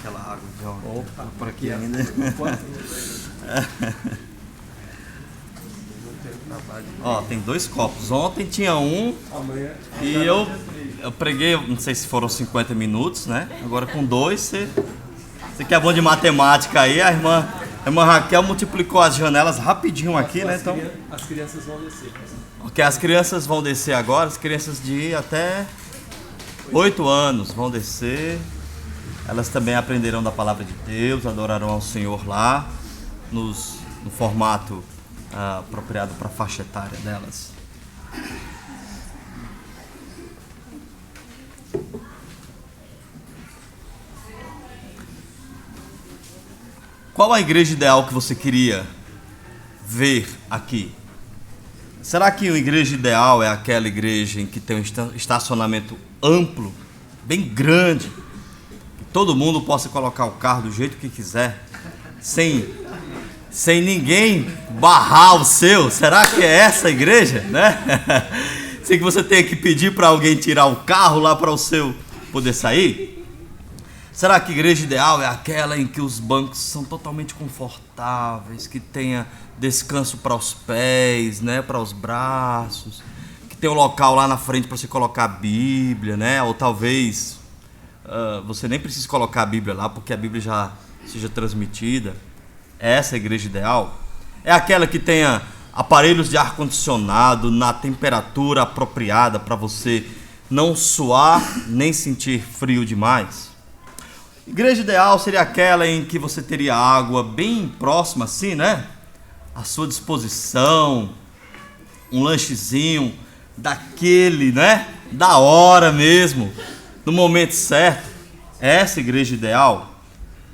aquela água. Opa, por aqui ainda. Ó, tem 2 copos. Ontem tinha um e eu preguei, não sei se foram 50 minutos, né? Agora com 2, você que é bom de matemática aí, a irmã Raquel multiplicou as janelas rapidinho aqui, né? Então, as crianças vão descer. Ok, as crianças vão descer agora, as crianças de até 8 anos vão descer. Elas também aprenderão da palavra de Deus, adorarão ao Senhor lá, no formato apropriado para a faixa etária delas. Qual a igreja ideal que você queria ver aqui? Será que uma igreja ideal é aquela igreja em que tem um estacionamento amplo, bem grande, que todo mundo possa colocar o carro do jeito que quiser, sem ninguém barrar o seu? Será que é essa a igreja, né? Sem que você tenha que pedir para alguém tirar o carro lá para o seu poder sair? Será que a igreja ideal é aquela em que os bancos são totalmente confortáveis, que tenha descanso para os pés, né, para os braços, que tem um local lá na frente para você colocar a Bíblia, né? Ou talvez você nem precise colocar a Bíblia lá, porque a Bíblia já seja transmitida. É essa a igreja ideal? É aquela que tenha aparelhos de ar-condicionado na temperatura apropriada para você não suar nem sentir frio demais? Igreja ideal seria aquela em que você teria água bem próxima assim, né? À sua disposição, um lanchezinho daquele, né? Da hora mesmo, no momento certo. Essa é a igreja ideal.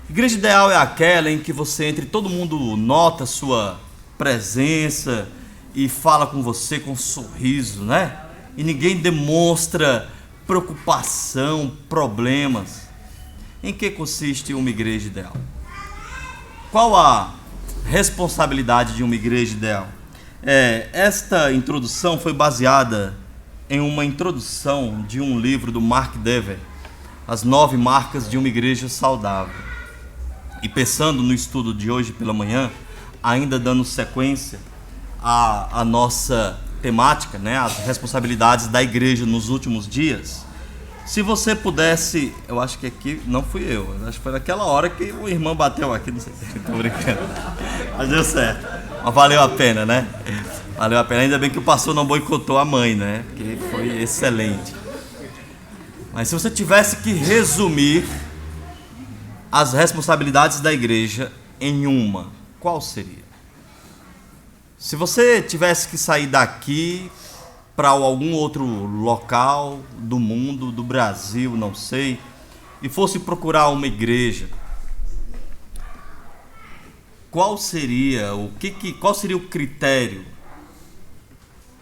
Igreja ideal é aquela em que você entra e todo mundo nota a sua presença e fala com você com um sorriso, né? E ninguém demonstra preocupação, problemas. Em que consiste uma igreja ideal? Qual a responsabilidade de uma igreja ideal? Esta introdução foi baseada em uma introdução de um livro do Mark Dever, As 9 Marcas de uma Igreja Saudável. E pensando no estudo de hoje pela manhã, ainda dando sequência à nossa temática, né, as responsabilidades da igreja nos últimos dias, se você pudesse, eu acho que aqui não fui eu, acho que foi naquela hora que o irmão bateu aqui, não sei se estou brincando, mas deu certo, mas valeu a pena, né? Valeu a pena, ainda bem que o pastor não boicotou a mãe, né? Porque foi excelente. Mas se você tivesse que resumir as responsabilidades da igreja em uma, qual seria? Se você tivesse que sair daqui para algum outro local do mundo, do Brasil, não sei, e fosse procurar uma igreja, qual seria o critério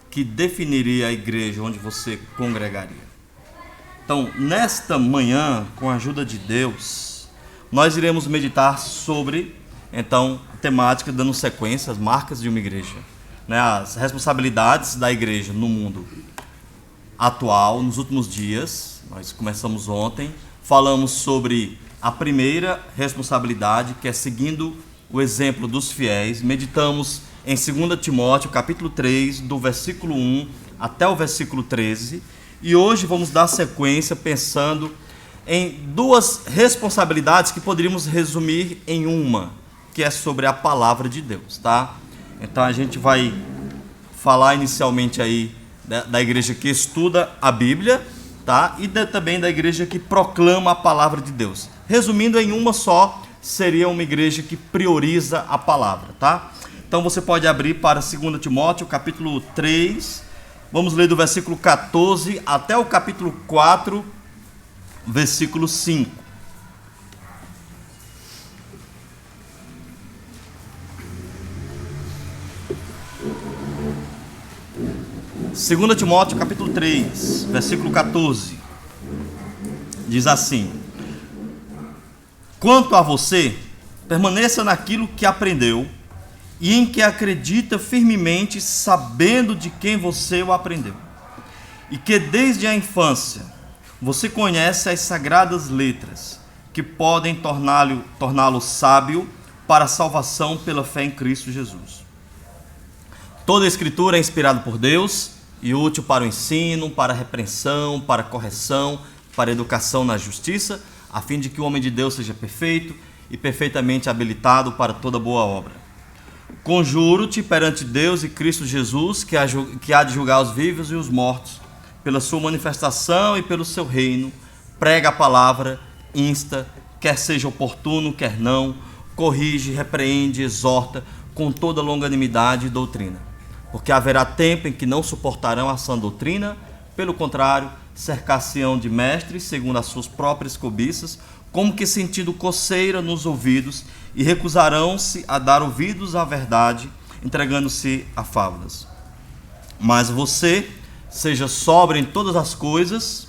que definiria a igreja onde você congregaria? Então, nesta manhã, com a ajuda de Deus, nós iremos meditar sobre, então, temática, dando sequência, as marcas de uma igreja, né, as responsabilidades da igreja no mundo atual, nos últimos dias. Nós começamos ontem, falamos sobre a primeira responsabilidade, que é seguindo o exemplo dos fiéis. Meditamos em 2 Timóteo, capítulo 3, do versículo 1 até o versículo 13. E hoje vamos dar sequência pensando em 2 responsabilidades que poderíamos resumir em uma, que é sobre a palavra de Deus, tá? Então a gente vai falar inicialmente aí da igreja que estuda a Bíblia, tá? E também da igreja que proclama a palavra de Deus. Resumindo em uma só, seria uma igreja que prioriza a palavra, tá? Então você pode abrir para 2 Timóteo, capítulo 3, vamos ler do versículo 14 até o capítulo 4, versículo 5. 2 Timóteo capítulo 3, versículo 14, diz assim: quanto a você, permaneça naquilo que aprendeu e em que acredita firmemente, sabendo de quem você o aprendeu, e que desde a infância você conhece as sagradas letras, que podem torná-lo sábio para a salvação pela fé em Cristo Jesus. Toda a Escritura é inspirada por Deus e útil para o ensino, para a repreensão, para a correção, para a educação na justiça, a fim de que o homem de Deus seja perfeito e perfeitamente habilitado para toda boa obra. Conjuro-te perante Deus e Cristo Jesus, que há de julgar os vivos e os mortos, pela sua manifestação e pelo seu reino, prega a palavra, insta, quer seja oportuno, quer não, corrige, repreende, exorta, com toda longanimidade e doutrina. Porque haverá tempo em que não suportarão a sã doutrina, pelo contrário, cercar-se-ão de mestres, segundo as suas próprias cobiças, como que sentindo coceira nos ouvidos, e recusarão-se a dar ouvidos à verdade, entregando-se a fábulas. Mas você seja sóbrio em todas as coisas,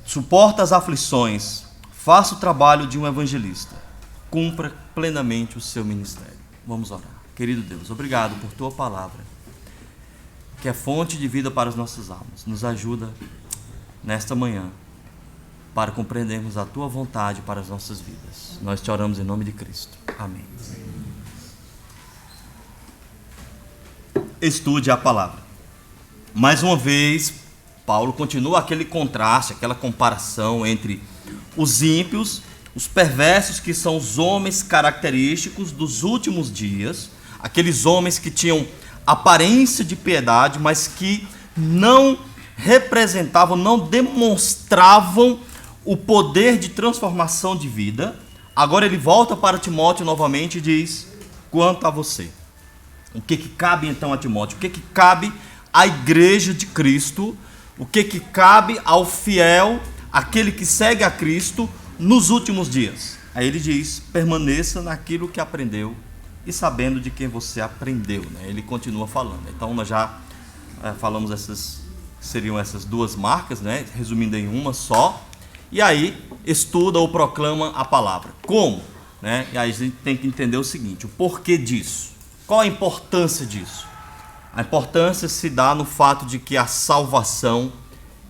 suporta as aflições, faça o trabalho de um evangelista, cumpra plenamente o seu ministério. Vamos orar. Querido Deus, obrigado por tua palavra, que é fonte de vida para as nossas almas. Nos ajuda nesta manhã para compreendermos a tua vontade para as nossas vidas. Nós te oramos em nome de Cristo. Amém. Estude a palavra. Mais uma vez, Paulo continua aquele contraste, aquela comparação entre os ímpios, os perversos, que são os homens característicos dos últimos dias, aqueles homens que tinham aparência de piedade, mas que não representavam, não demonstravam o poder de transformação de vida. Agora ele volta para Timóteo novamente e diz: quanto a você, o que cabe então a Timóteo? O que cabe à igreja de Cristo? O que cabe ao fiel, aquele que segue a Cristo nos últimos dias? Aí ele diz: permaneça naquilo que aprendeu e sabendo de quem você aprendeu, né? Ele continua falando. Então nós já falamos seriam essas duas marcas, né? Resumindo em uma só. E aí estuda ou proclama a palavra. Como? Né? E aí a gente tem que entender o seguinte: o porquê disso. Qual a importância disso? A importância se dá no fato de que a salvação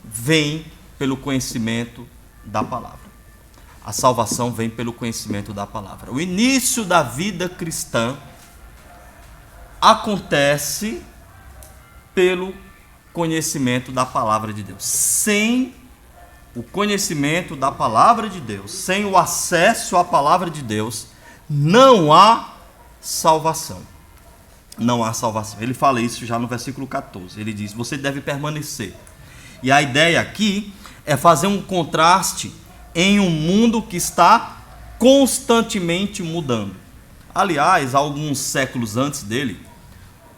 vem pelo conhecimento da palavra. A salvação vem pelo conhecimento da palavra. O início da vida cristã acontece pelo conhecimento da palavra de Deus. Sem o conhecimento da palavra de Deus, sem o acesso à palavra de Deus, não há salvação. Não há salvação. Ele fala isso já no versículo 14. Ele diz: você deve permanecer. E a ideia aqui é fazer um contraste em um mundo que está constantemente mudando. Aliás, alguns séculos antes dele,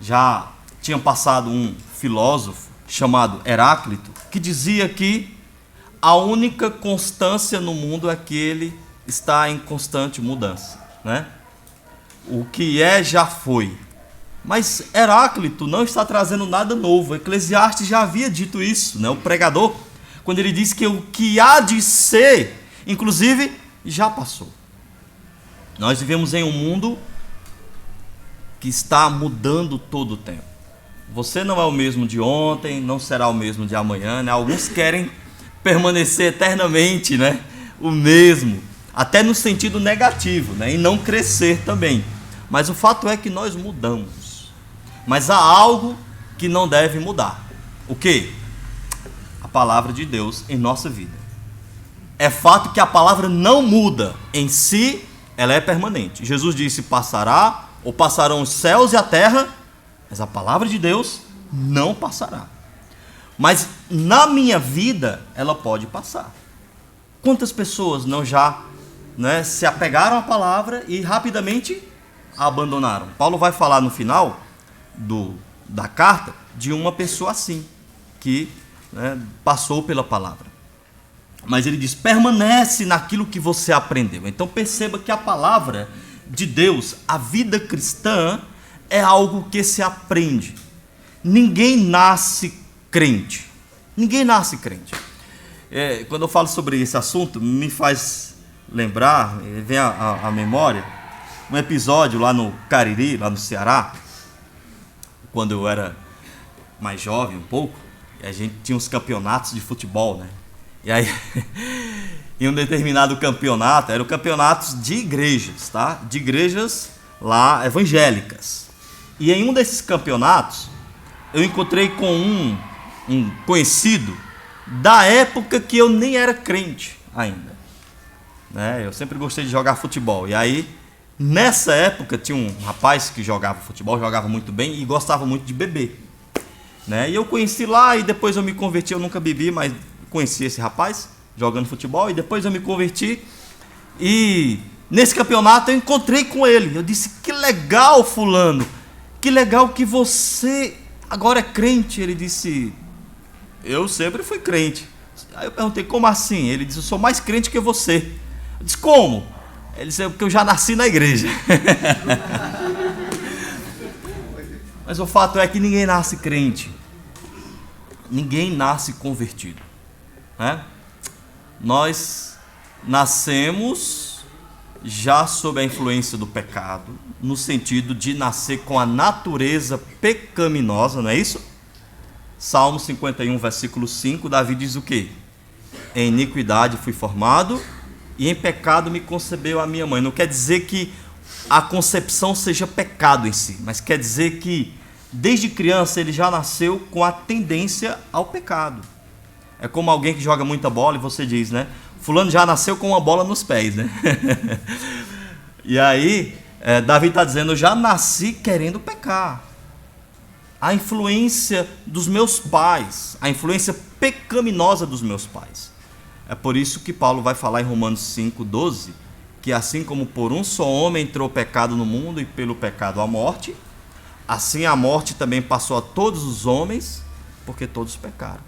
já tinha passado um filósofo chamado Heráclito, que dizia que a única constância no mundo é que ele está em constante mudança, né? O que é, já foi. Mas Heráclito não está trazendo nada novo. Eclesiastes já havia dito isso, né? O pregador, quando ele diz que o que há de ser, inclusive, já passou. Nós vivemos em um mundo que está mudando todo o tempo. Você não é o mesmo de ontem, não será o mesmo de amanhã, né? Alguns querem permanecer eternamente, né? O mesmo, até no sentido negativo, né? E não crescer também. Mas o fato é que nós mudamos. Mas há algo que não deve mudar. O quê? A palavra de Deus em nossa vida. É fato que a palavra não muda em si, ela é permanente. Jesus disse: passará, ou passarão os céus e a terra, mas a palavra de Deus não passará. Mas na minha vida ela pode passar. Quantas pessoas não já, né, se apegaram à palavra e rapidamente a abandonaram? Paulo vai falar no final da carta de uma pessoa assim, que, né, passou pela palavra. Mas ele diz: permanece naquilo que você aprendeu. Então perceba que a palavra de Deus, a vida cristã, é algo que se aprende. Ninguém nasce crente. Ninguém nasce crente. Quando eu falo sobre esse assunto, me faz lembrar, vem à memória, um episódio lá no Cariri, lá no Ceará, quando eu era mais jovem um pouco, e a gente tinha uns campeonatos de futebol, né? E aí, em um determinado campeonato, eram campeonatos de igrejas, tá? De igrejas lá evangélicas. E em um desses campeonatos, eu encontrei com um conhecido da época que eu nem era crente ainda, né? Eu sempre gostei de jogar futebol. E aí, nessa época, tinha um rapaz que jogava futebol, jogava muito bem e gostava muito de beber, né? E eu conheci lá e depois eu me converti. Eu nunca bebi, mas conheci esse rapaz jogando futebol e depois eu me converti. E nesse campeonato eu encontrei com ele. Eu disse: que legal, fulano, que legal que você agora é crente. Ele disse: eu sempre fui crente. Aí eu perguntei: como assim? Ele disse: eu sou mais crente que você. Eu disse: como? Ele disse: é porque eu já nasci na igreja. Mas o fato é que ninguém nasce crente, ninguém nasce convertido, né? Nós nascemos já sob a influência do pecado, no sentido de nascer com a natureza pecaminosa, não é isso? Salmo 51, versículo 5, Davi diz o quê? Em iniquidade fui formado e em pecado me concebeu a minha mãe. Não quer dizer que a concepção seja pecado em si, mas quer dizer que desde criança ele já nasceu com a tendência ao pecado. É como alguém que joga muita bola e você diz, né? Fulano já nasceu com uma bola nos pés, né? E aí, Davi está dizendo: eu já nasci querendo pecar. A influência dos meus pais, a influência pecaminosa dos meus pais. É por isso que Paulo vai falar em Romanos 5,12, que assim como por um só homem entrou o pecado no mundo e pelo pecado a morte, assim a morte também passou a todos os homens, porque todos pecaram.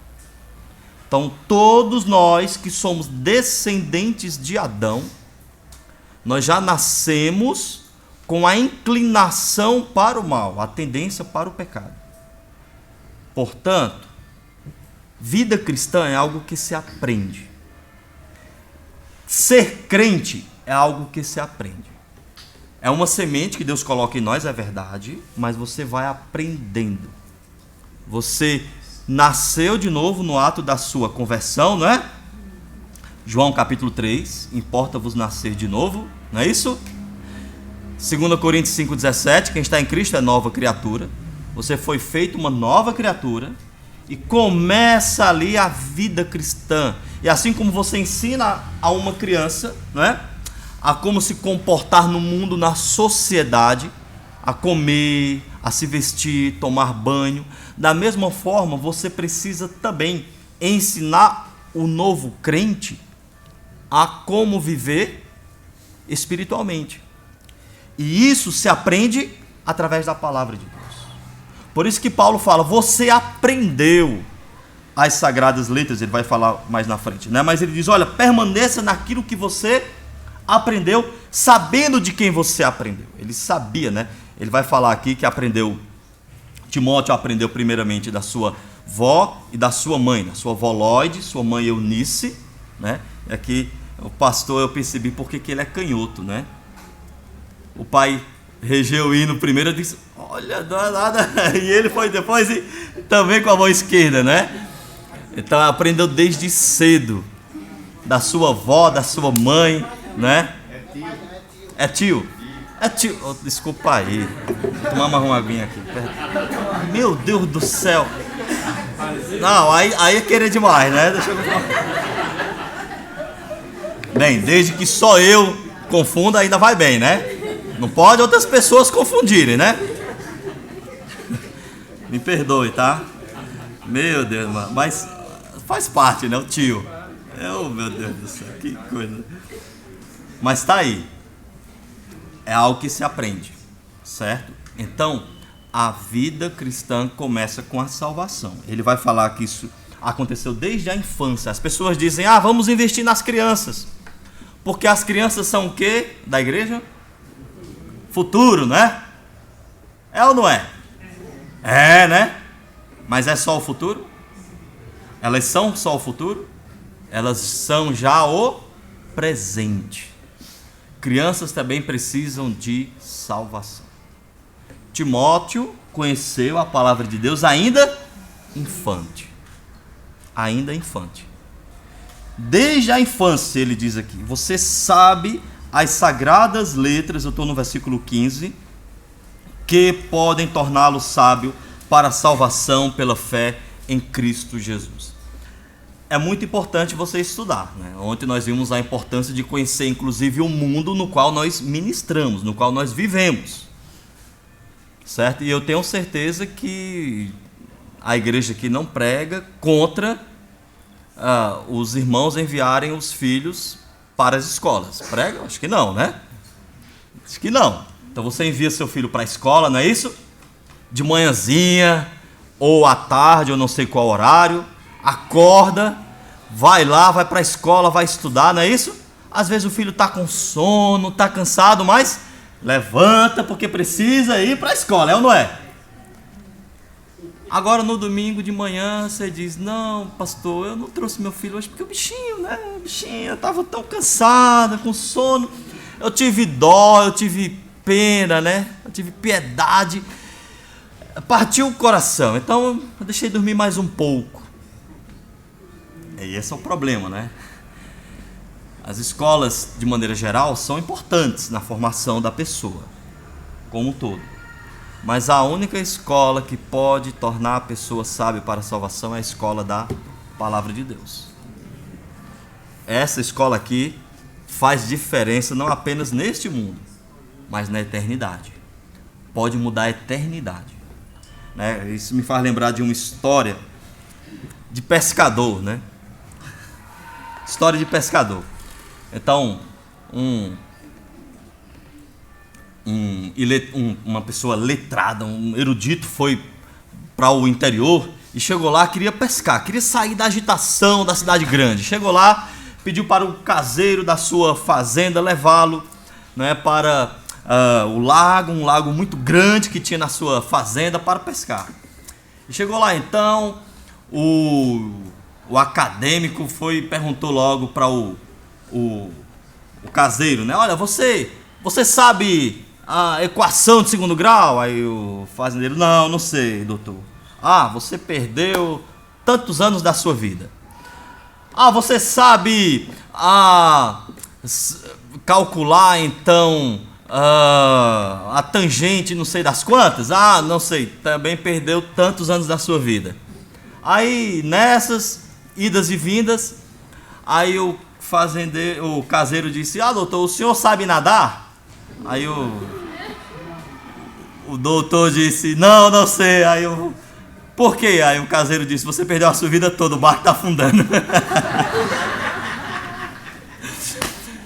Então todos nós que somos descendentes de Adão, nós já nascemos com a inclinação para o mal, a tendência para o pecado. Portanto, vida cristã é algo que se aprende. Ser crente é algo que se aprende. É uma semente que Deus coloca em nós, é verdade, mas você vai aprendendo. Você nasceu de novo no ato da sua conversão, não é? João capítulo 3, importa-vos nascer de novo, não é isso? 2 Coríntios 5,17, quem está em Cristo é nova criatura. Você foi feito uma nova criatura e começa ali a vida cristã. E assim como você ensina a uma criança, não é? A como se comportar no mundo, na sociedade, a comer, a se vestir, tomar banho, da mesma forma você precisa também ensinar o novo crente a como viver espiritualmente. E isso se aprende através da palavra de Deus. Por isso que Paulo fala: você aprendeu as sagradas letras. Ele vai falar mais na frente, né? Mas ele diz: olha, permaneça naquilo que você aprendeu, sabendo de quem você aprendeu. Ele sabia, né? Ele vai falar aqui que aprendeu, Timóteo aprendeu primeiramente da sua vó e da sua mãe, da sua avó Lloyd, sua mãe Eunice, né? E aqui o pastor, eu percebi porque que ele é canhoto, né? O pai regeu o hino primeiro e disse: olha, não é nada. E ele foi depois e também com a mão esquerda, né? Então aprendeu desde cedo da sua avó, da sua mãe, né? É tio. É tio. Oh, desculpa aí. Vou tomar mais uma aguinha aqui. Meu Deus do céu. Não, aí é querer demais, né? Deixa eu... Bem, desde que só eu confunda, ainda vai bem, né? Não pode outras pessoas confundirem, né? Me perdoe, tá? Meu Deus, mano. Mas faz parte, né? O tio. Oh, meu Deus do céu, que coisa. Mas tá aí. É algo que se aprende, certo? Então, a vida cristã começa com a salvação. Ele vai falar que isso aconteceu desde a infância. As pessoas dizem: ah, vamos investir nas crianças. Porque as crianças são o quê da igreja? Futuro, né? É ou não é? É, né? Mas é só o futuro? Elas são só o futuro? Elas são já o presente. Crianças também precisam de salvação. Timóteo conheceu a palavra de Deus ainda infante. Ainda infante. Desde a infância, ele diz aqui, você sabe as sagradas letras, eu estou no versículo 15, que podem torná-lo sábio para a salvação pela fé em Cristo Jesus. É muito importante você estudar, né? Ontem nós vimos a importância de conhecer, inclusive, o mundo no qual nós ministramos, no qual nós vivemos, certo? E eu tenho certeza que a igreja aqui não prega contra os irmãos enviarem os filhos para as escolas. Prega? Acho que não, né? Acho que não. Então você envia seu filho para a escola, não é isso? De manhãzinha, ou à tarde, ou não sei qual horário, acorda, vai lá, vai para a escola, vai estudar, não é isso? Às vezes o filho está com sono, está cansado, mas levanta porque precisa ir para a escola, é ou não é? Agora no domingo de manhã você diz, não, pastor, eu não trouxe meu filho hoje porque o bichinho, né? O bichinho, eu estava tão cansado, com sono. Eu tive dó, eu tive pena, né? Eu tive piedade. Partiu o coração, então eu deixei dormir mais um pouco. E esse é o problema, né? As escolas, de maneira geral, são importantes na formação da pessoa, como um todo. Mas a única escola que pode tornar a pessoa sábia para a salvação é a escola da Palavra de Deus. Essa escola aqui faz diferença não apenas neste mundo, mas na eternidade. Pode mudar a eternidade, né? Isso me faz lembrar de uma história de pescador, né? História de pescador. Então, uma pessoa letrada, um erudito, foi para o interior e chegou lá, queria pescar, queria sair da agitação da cidade grande. Chegou lá, pediu para o caseiro da sua fazenda levá-lo, né, para o lago, um lago muito grande que tinha na sua fazenda para pescar. E chegou lá então, o acadêmico perguntou logo para o caseiro, né? Olha, você sabe a equação de segundo grau? Aí o fazendeiro, não sei, doutor. Ah, você perdeu tantos anos da sua vida. Ah, você sabe calcular então a tangente não sei das quantas? Ah, não sei, também perdeu tantos anos da sua vida. Aí nessas idas e vindas, aí o caseiro disse, doutor, o senhor sabe nadar? Aí o doutor disse, não sei. Aí por quê? Aí o caseiro disse, você perdeu a sua vida toda, o barco está afundando.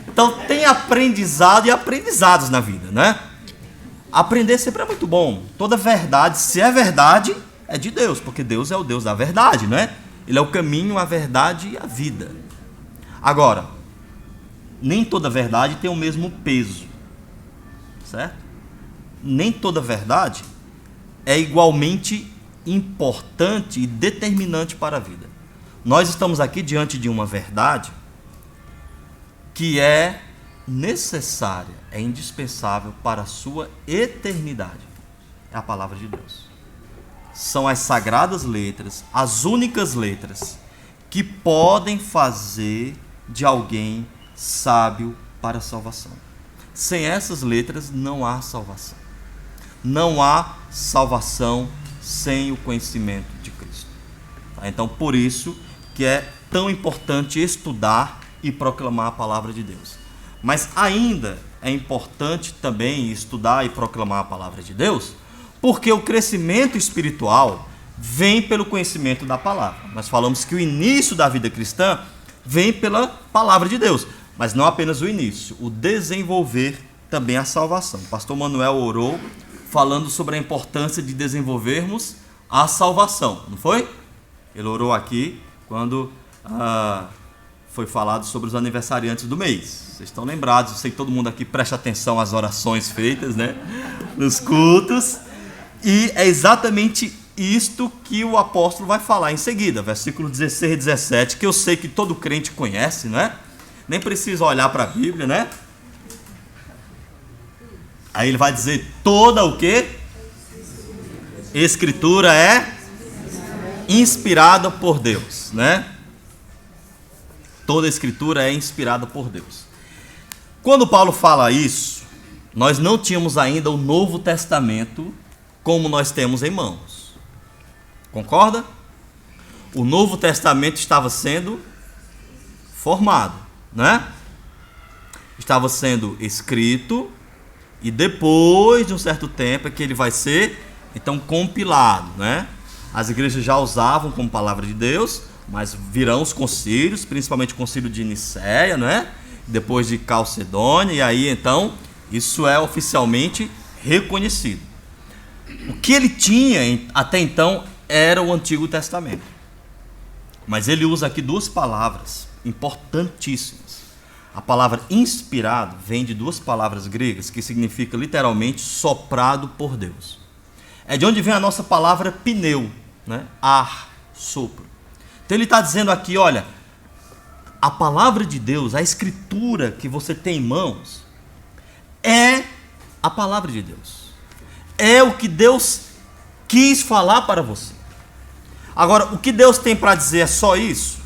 Então tem aprendizado e aprendizados na vida, né? Aprender sempre é muito bom. Toda verdade, se é verdade, é de Deus, porque Deus é o Deus da verdade, né? Ele é o caminho, a verdade e a vida. Agora, nem toda verdade tem o mesmo peso, certo? Nem toda verdade é igualmente importante e determinante para a vida. Nós estamos aqui diante de uma verdade que é necessária, é indispensável para a sua eternidade. É a palavra de Deus. São as sagradas letras, as únicas letras que podem fazer de alguém sábio para a salvação. Sem essas letras não há salvação. Não há salvação sem o conhecimento de Cristo. Então, por isso que é tão importante estudar e proclamar a palavra de Deus. Mas ainda é importante também estudar e proclamar a palavra de Deus, porque o crescimento espiritual vem pelo conhecimento da palavra. Nós falamos que o início da vida cristã vem pela palavra de Deus, mas não apenas o início, o desenvolver também a salvação. O pastor Manuel orou falando sobre a importância de desenvolvermos a salvação, não foi? Ele orou aqui quando foi falado sobre os aniversariantes do mês. Vocês estão lembrados, eu sei que todo mundo aqui presta atenção às orações feitas, né, nos cultos. E é exatamente isto que o apóstolo vai falar em seguida, versículo 16 e 17, que eu sei que todo crente conhece, né? Nem precisa olhar para a Bíblia, né? Aí ele vai dizer, toda o quê? Escritura é inspirada por Deus, né? toda a Escritura é inspirada por Deus. Quando Paulo fala isso, nós não tínhamos ainda o Novo Testamento como nós temos em mãos. Concorda? O Novo Testamento estava sendo formado, né? Estava sendo escrito e depois de um certo tempo é que ele vai ser, então, compilado, né? As igrejas já usavam como palavra de Deus, mas virão os concílios, principalmente o concílio de Nicéia, né? Depois de Calcedônia, e aí então isso é oficialmente reconhecido. O que ele tinha até então era o Antigo Testamento, mas ele usa aqui duas palavras importantíssimas. A palavra inspirado vem de duas palavras gregas que significa literalmente soprado por Deus. É de onde vem a nossa palavra pneu, né? Ar, sopro. Então ele está dizendo aqui, olha, a palavra de Deus, a escritura que você tem em mãos, é a palavra de Deus. É o que Deus quis falar para você. Agora, o que Deus tem para dizer é só isso?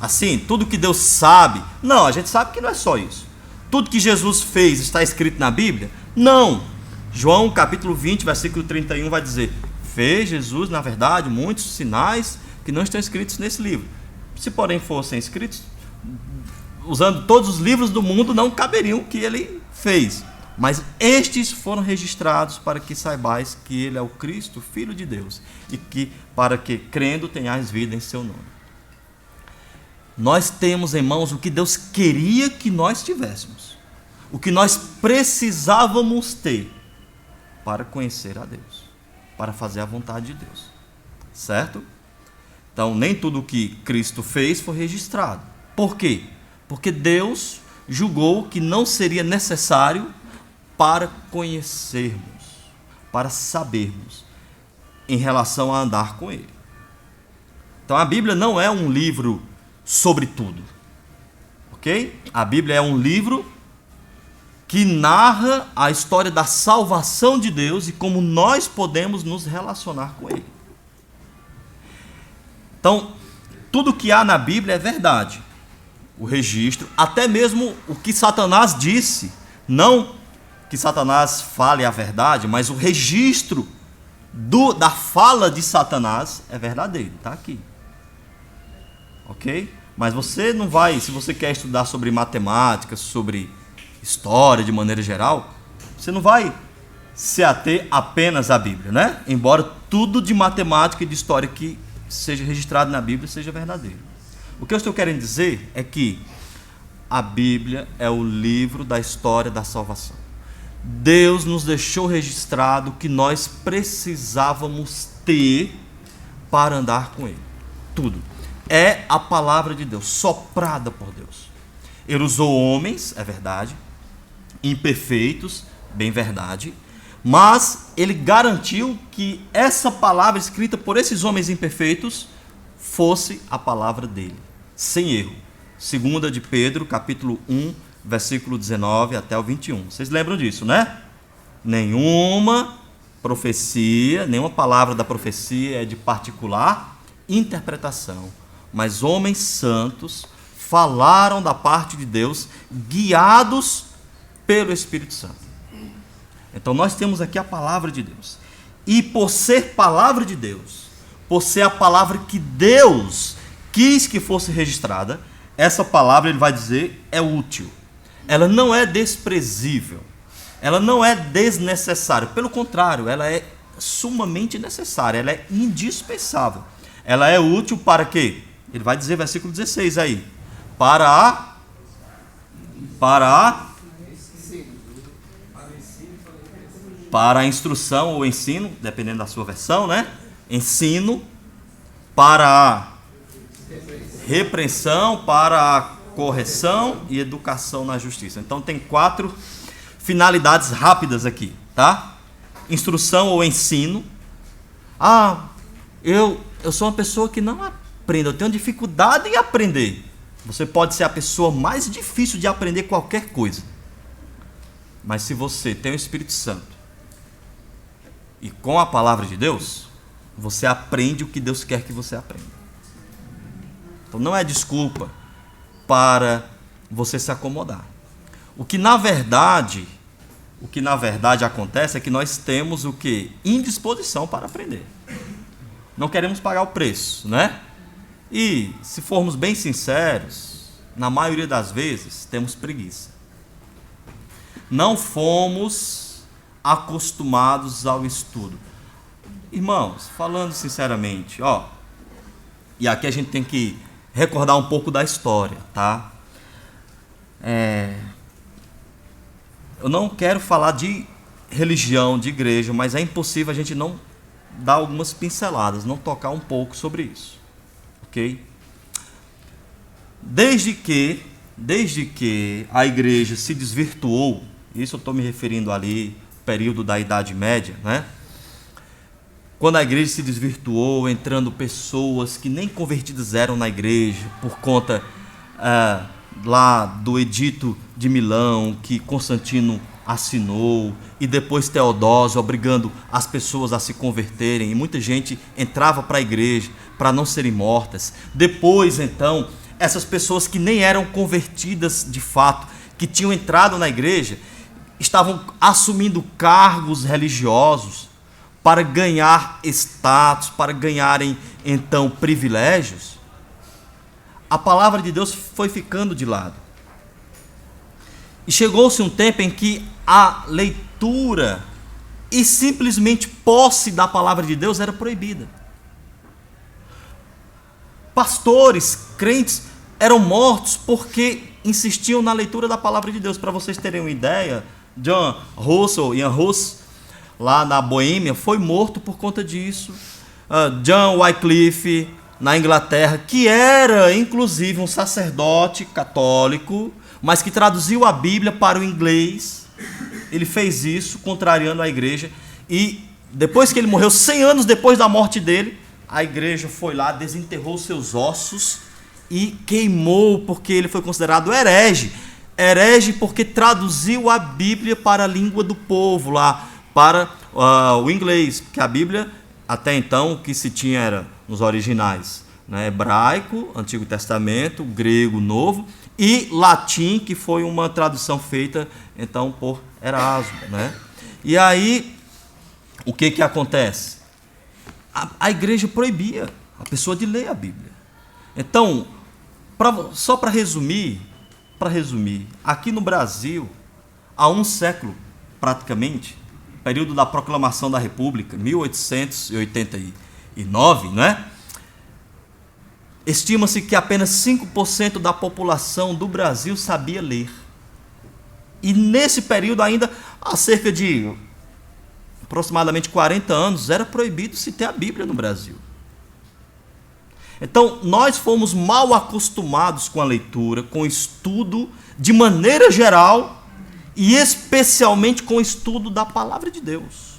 Assim, tudo que Deus sabe? Não, a gente sabe que não é só isso. Tudo que Jesus fez está escrito na Bíblia? Não. João capítulo 20, versículo 31 vai dizer: fez Jesus, na verdade, muitos sinais que não estão escritos nesse livro. Se porém fossem escritos, usando todos os livros do mundo, não caberiam o que ele fez. Mas estes foram registrados para que saibais que ele é o Cristo, Filho de Deus, e que para que, crendo, tenhais vida em seu nome. Nós temos em mãos o que Deus queria que nós tivéssemos, o que nós precisávamos ter para conhecer a Deus, para fazer a vontade de Deus, certo? Então, nem tudo o que Cristo fez foi registrado. Por quê? Porque Deus julgou que não seria necessário para conhecermos, para sabermos em relação a andar com Ele. Então, a Bíblia não é um livro sobre tudo, ok? A Bíblia é um livro que narra a história da salvação de Deus e como nós podemos nos relacionar com Ele. Então, tudo que há na Bíblia é verdade. O registro, até mesmo o que Satanás disse, não que Satanás fale a verdade, mas o registro da fala de Satanás é verdadeiro, está aqui. Ok? Mas você não vai, se você quer estudar sobre matemática, sobre história de maneira geral, você não vai se ater apenas à Bíblia, né? Embora tudo de matemática e de história que seja registrado na Bíblia seja verdadeiro. O que eu estou querendo dizer é que a Bíblia é o livro da história da salvação. Deus nos deixou registrado o que nós precisávamos ter para andar com Ele. Tudo. É a palavra de Deus, soprada por Deus. Ele usou homens, é verdade, imperfeitos, bem verdade, mas Ele garantiu que essa palavra escrita por esses homens imperfeitos fosse a palavra dele, sem erro. 2 de Pedro, capítulo 1, versículo 19 até o 21. Vocês lembram disso, né? Nenhuma profecia, nenhuma palavra da profecia é de particular interpretação, mas homens santos falaram da parte de Deus, guiados pelo Espírito Santo. Então nós temos aqui a palavra de Deus. E por ser palavra de Deus, por ser a palavra que Deus quis que fosse registrada, essa palavra, ele vai dizer, é útil. Ela não é desprezível. Ela não é desnecessária. Pelo contrário, ela é sumamente necessária. Ela é indispensável. Ela é útil para quê? Ele vai dizer, versículo 16 aí. Para a instrução ou ensino, dependendo da sua versão, né? Ensino, para a repreensão, para a correção e educação na justiça. Então tem 4 finalidades rápidas aqui, tá? Instrução ou ensino. Eu sou uma pessoa que não aprende, eu tenho dificuldade em aprender. Você pode ser a pessoa mais difícil de aprender qualquer coisa. Mas se você tem o Espírito Santo e com a palavra de Deus, você aprende o que Deus quer que você aprenda. Então não é desculpa para você se acomodar. O que na verdade acontece é que nós temos o quê? Indisposição para aprender. Não queremos pagar o preço, né? E, se formos bem sinceros, na maioria das vezes, temos preguiça. Não fomos acostumados ao estudo. Irmãos, falando sinceramente, e aqui a gente tem que recordar um pouco da história, tá? Eu não quero falar de religião, de igreja, mas é impossível a gente não dar algumas pinceladas, não tocar um pouco sobre isso, ok? Desde que a igreja se desvirtuou, isso eu estou me referindo ali, período da Idade Média, né? Quando a igreja se desvirtuou, entrando pessoas que nem convertidas eram na igreja, por conta lá do Edito de Milão, que Constantino assinou, e depois Teodósio, obrigando as pessoas a se converterem, e muita gente entrava para a igreja para não serem mortas. Depois, então, essas pessoas que nem eram convertidas de fato, que tinham entrado na igreja, estavam assumindo cargos religiosos para ganhar status, para ganharem, então, privilégios. A palavra de Deus foi ficando de lado. E chegou-se um tempo em que a leitura e simplesmente posse da palavra de Deus era proibida. Pastores, crentes, eram mortos porque insistiam na leitura da palavra de Deus. Para vocês terem uma ideia, Ian Hus, lá na Boêmia, foi morto por conta disso. John Wycliffe, na Inglaterra, que era inclusive um sacerdote católico, mas que traduziu a Bíblia para o inglês. Ele fez isso, contrariando a igreja, e depois que ele morreu, 100 anos depois da morte dele, a igreja foi lá, desenterrou seus ossos e queimou, porque ele foi considerado herege. Herege porque traduziu a Bíblia para a língua do povo, lá para o inglês, porque a Bíblia, até então, o que se tinha era nos originais, né? Hebraico, Antigo Testamento, grego, Novo, e latim, que foi uma tradução feita, então, por Erasmo, né? E aí, o que acontece? A igreja proibia a pessoa de ler a Bíblia. Então, só para resumir, aqui no Brasil, há um século, praticamente, período da proclamação da República, 1889, não é? Estima-se que apenas 5% da população do Brasil sabia ler. E nesse período ainda, há cerca de aproximadamente 40 anos, era proibido se ter a Bíblia no Brasil. Então, nós fomos mal acostumados com a leitura, com o estudo, de maneira geral, e especialmente com o estudo da palavra de Deus.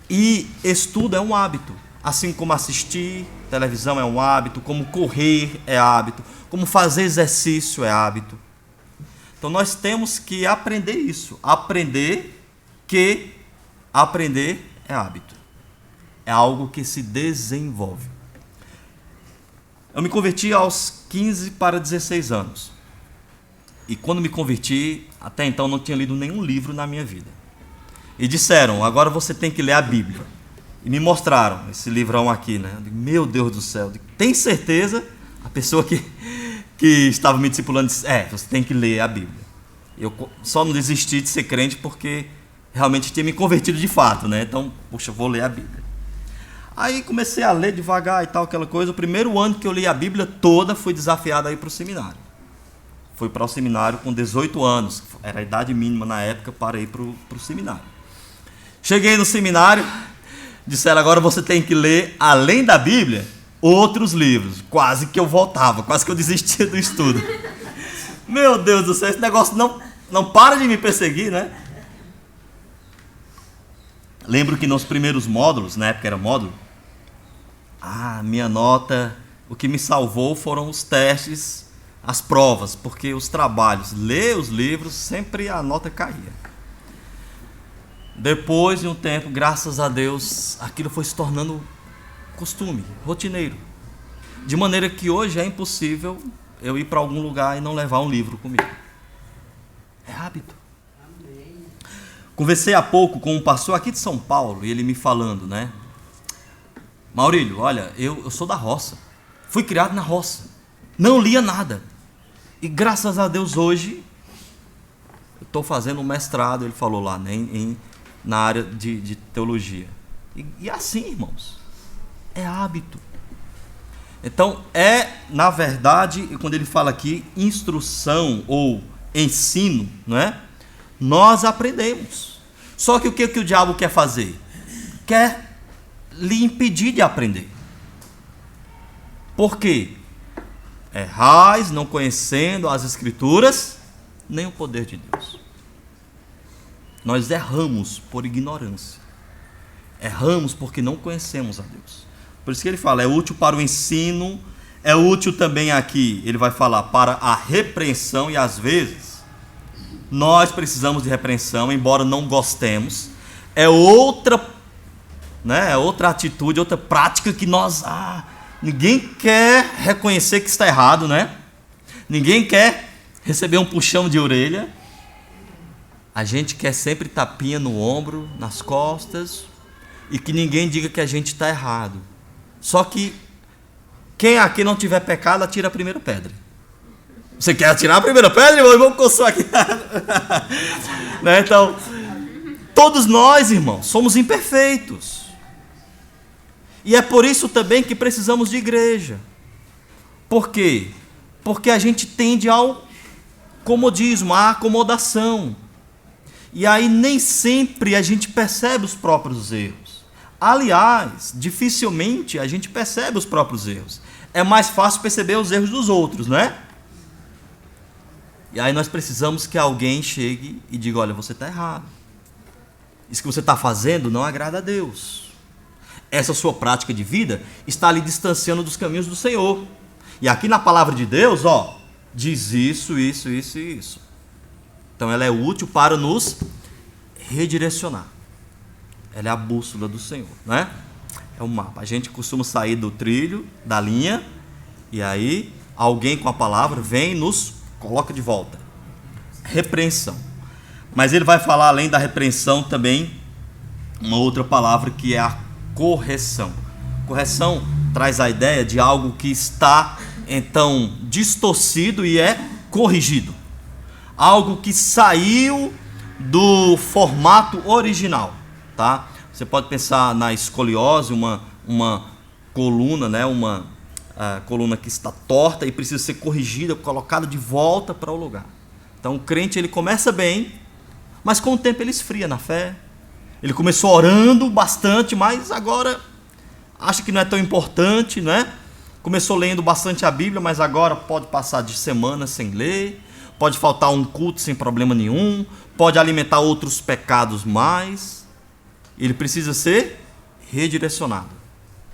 E estudo é um hábito, assim como assistir televisão é um hábito, como correr é hábito, como fazer exercício é hábito. Então nós temos que aprender isso, aprender é hábito, é algo que se desenvolve. Eu me converti aos 15 para 16 anos. E quando me converti, até então não tinha lido nenhum livro na minha vida. E disseram, agora você tem que ler a Bíblia. E me mostraram esse livrão aqui, né? Eu digo, meu Deus do céu, tem certeza? A pessoa que estava me discipulando disse, você tem que ler a Bíblia. Eu só não desisti de ser crente porque realmente tinha me convertido de fato, né? Então, puxa, vou ler a Bíblia. Aí comecei a ler devagar e tal, aquela coisa. O primeiro ano que eu li a Bíblia toda, fui desafiado a ir para o seminário. Fui para o seminário com 18 anos, era a idade mínima na época para ir para o seminário. Cheguei no seminário, disseram, agora você tem que ler, além da Bíblia, outros livros. Quase que eu voltava, quase que eu desistia do estudo. Meu Deus do céu, esse negócio não para de me perseguir, né? Lembro que nos primeiros módulos, na época era módulo, minha nota, o que me salvou foram os testes, as provas, porque os trabalhos, ler os livros, sempre a nota caía. Depois de um tempo, graças a Deus, aquilo foi se tornando costume, rotineiro. De maneira que hoje é impossível eu ir para algum lugar e não levar um livro comigo. É hábito. Conversei há pouco com um pastor aqui de São Paulo e ele me falando, né? Maurílio, olha, eu sou da roça. Fui criado na roça. Não lia nada. E graças a Deus hoje eu estou fazendo um mestrado, ele falou lá, né, na área de teologia. E assim, irmãos, é hábito. Então, na verdade, quando ele fala aqui, instrução ou ensino, não é? Nós aprendemos. Só que o que o diabo quer fazer? Quer lhe impedir de aprender. Por quê? Errais, não conhecendo as Escrituras, nem o poder de Deus. Nós erramos por ignorância. Erramos porque não conhecemos a Deus. Por isso que ele fala, é útil para o ensino, é útil também aqui, ele vai falar, para a repreensão, e às vezes nós precisamos de repreensão, embora não gostemos. É outra, né, outra atitude, outra prática que nós... ninguém quer reconhecer que está errado, né? Ninguém quer receber um puxão de orelha. A gente quer sempre tapinha no ombro, nas costas, e que ninguém diga que a gente está errado. Só que quem aqui não tiver pecado, atira a primeira pedra. Você quer atirar a primeira pedra, irmão? Vamos coçar aqui. Né? Então, todos nós, irmãos, somos imperfeitos. E é por isso também que precisamos de igreja. Por quê? Porque a gente tende ao comodismo, à acomodação. E aí nem sempre a gente percebe os próprios erros. Aliás, dificilmente a gente percebe os próprios erros. É mais fácil perceber os erros dos outros, não é? E aí nós precisamos que alguém chegue e diga, olha, você está errado. Isso que você está fazendo não agrada a Deus. Essa sua prática de vida está lhe distanciando dos caminhos do Senhor. E aqui na palavra de Deus, diz isso, isso, isso e isso. Então ela é útil para nos redirecionar. Ela é a bússola do Senhor, né? É o mapa. A gente costuma sair do trilho, da linha, e aí alguém com a palavra vem e nos coloca de volta. Repreensão. Mas ele vai falar, além da repreensão, também uma outra palavra que é a correção. Correção traz a ideia de algo que está, então, distorcido e é corrigido. Algo que saiu do formato original. Tá? Você pode pensar na escoliose, uma coluna, né? Uma coluna que está torta e precisa ser corrigida, colocada de volta para o lugar. Então o crente ele começa bem, mas com o tempo ele esfria na fé. Ele começou orando bastante, mas agora acha que não é tão importante, né? Começou lendo bastante a Bíblia, mas agora pode passar de semana sem ler, pode faltar um culto sem problema nenhum, pode alimentar outros pecados mais. Ele precisa ser redirecionado,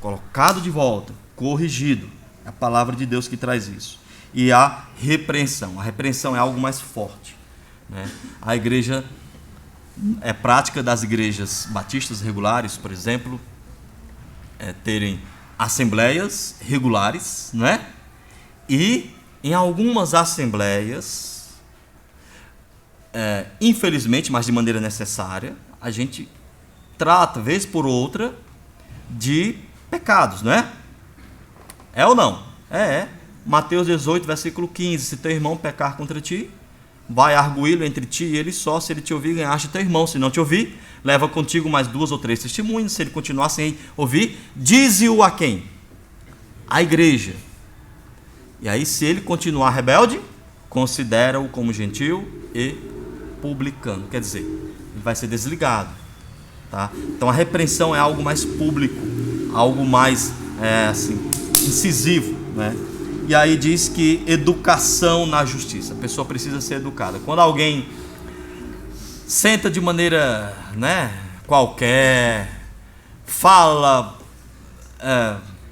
colocado de volta, corrigido. É a palavra de Deus que traz isso. E a repreensão. A repreensão é algo mais forte, né? A igreja, é prática das igrejas batistas regulares, por exemplo, terem assembleias regulares, né? E em algumas assembleias, infelizmente, mas de maneira necessária, a gente trata, vez por outra, de pecados, não é? É ou não? É. Mateus 18, versículo 15. Se teu irmão pecar contra ti, vai arguí-lo entre ti e ele só. Se ele te ouvir, ganhaste teu irmão. Se não te ouvir, leva contigo mais 2 ou 3 testemunhas. Se ele continuar sem ouvir, dize-o a quem? A igreja. E aí, se ele continuar rebelde, considera-o como gentil e publicano. Quer dizer, ele vai ser desligado. Tá? Então a repreensão é algo mais público, algo mais incisivo, né? E aí diz que educação na justiça, a pessoa precisa ser educada. Quando alguém senta de maneira, né, qualquer, fala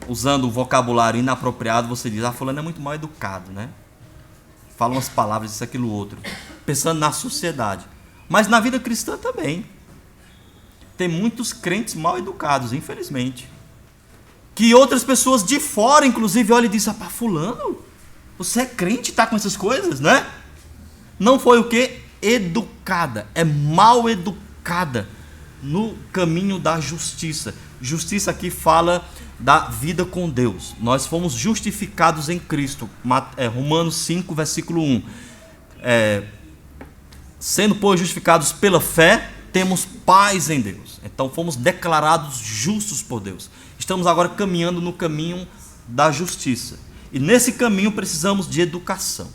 usando o vocabulário inapropriado, você diz, fulano é muito mal educado, né? Fala umas palavras, isso, aquilo, outro, pensando na sociedade. Mas na vida cristã também. Tem muitos crentes mal educados, infelizmente. que outras pessoas de fora, inclusive, olham e dizem: "Ah, fulano, você é crente, está com essas coisas, né?" Não foi o quê? Educada, é mal educada no caminho da justiça. Justiça aqui fala da vida com Deus. Nós fomos justificados em Cristo. Romanos 5, versículo 1. Sendo, pois, justificados pela fé, temos paz em Deus. Então fomos declarados justos por Deus. Estamos agora caminhando no caminho da justiça. E nesse caminho precisamos de educação.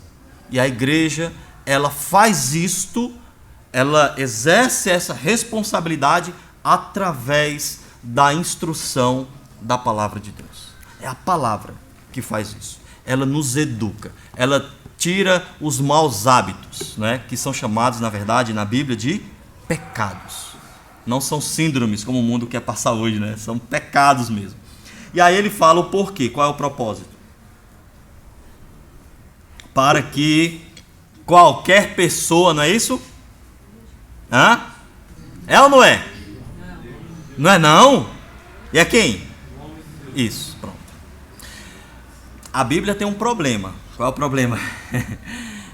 E a igreja, ela faz isto, ela exerce essa responsabilidade através da instrução da palavra de Deus. É a palavra que faz isso. Ela nos educa, ela tira os maus hábitos, né, que são chamados, na verdade, na Bíblia, de pecados. Não são síndromes, como o mundo quer passar hoje, né? São pecados mesmo. E aí ele fala o porquê, qual é o propósito? Para que qualquer pessoa, não é isso? Hã? É ou não é? Não é não? E é quem? Isso, pronto. A Bíblia tem um problema. Qual é o problema?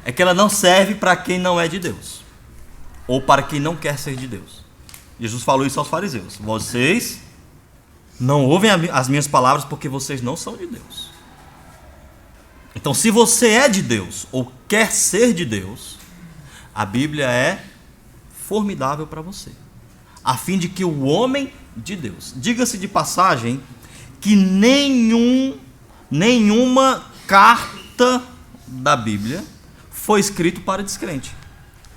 É que ela não serve para quem não é de Deus, ou para quem não quer ser de Deus. Jesus falou isso aos fariseus: vocês não ouvem as minhas palavras porque vocês não são de Deus. Então, se você é de Deus ou quer ser de Deus, a Bíblia é formidável para você, a fim de que o homem de Deus, diga-se de passagem, que nenhuma carta da Bíblia foi escrita para descrente.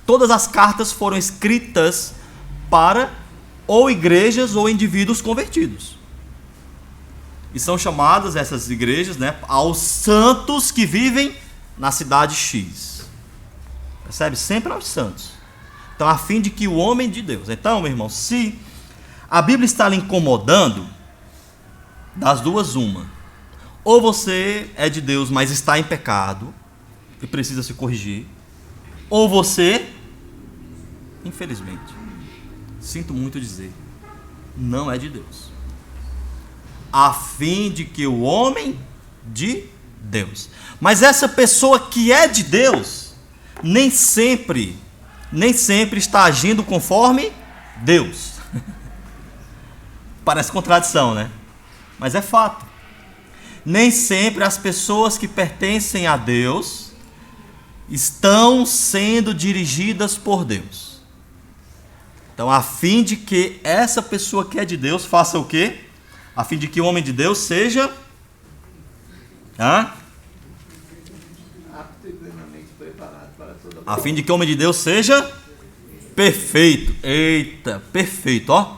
Todas as cartas foram escritas para ou igrejas ou indivíduos convertidos. E são chamadas essas igrejas, né, aos santos que vivem na cidade X. Percebe? Sempre aos santos. Então, a fim de que o homem de Deus. Então, meu irmão, se a Bíblia está lhe incomodando, das duas uma: ou você é de Deus, mas está em pecado e precisa se corrigir, ou você, infelizmente, sinto muito dizer, não é de Deus. A fim de que o homem de Deus. Mas essa pessoa que é de Deus, nem sempre está agindo conforme Deus. Parece contradição, né? Mas é fato. Nem sempre as pessoas que pertencem a Deus estão sendo dirigidas por Deus. Então, a fim de que essa pessoa que é de Deus faça o quê? A fim de que o homem de Deus seja apto e plenamente preparado para toda a fim de que o homem de Deus seja perfeito. Eita, perfeito, ó.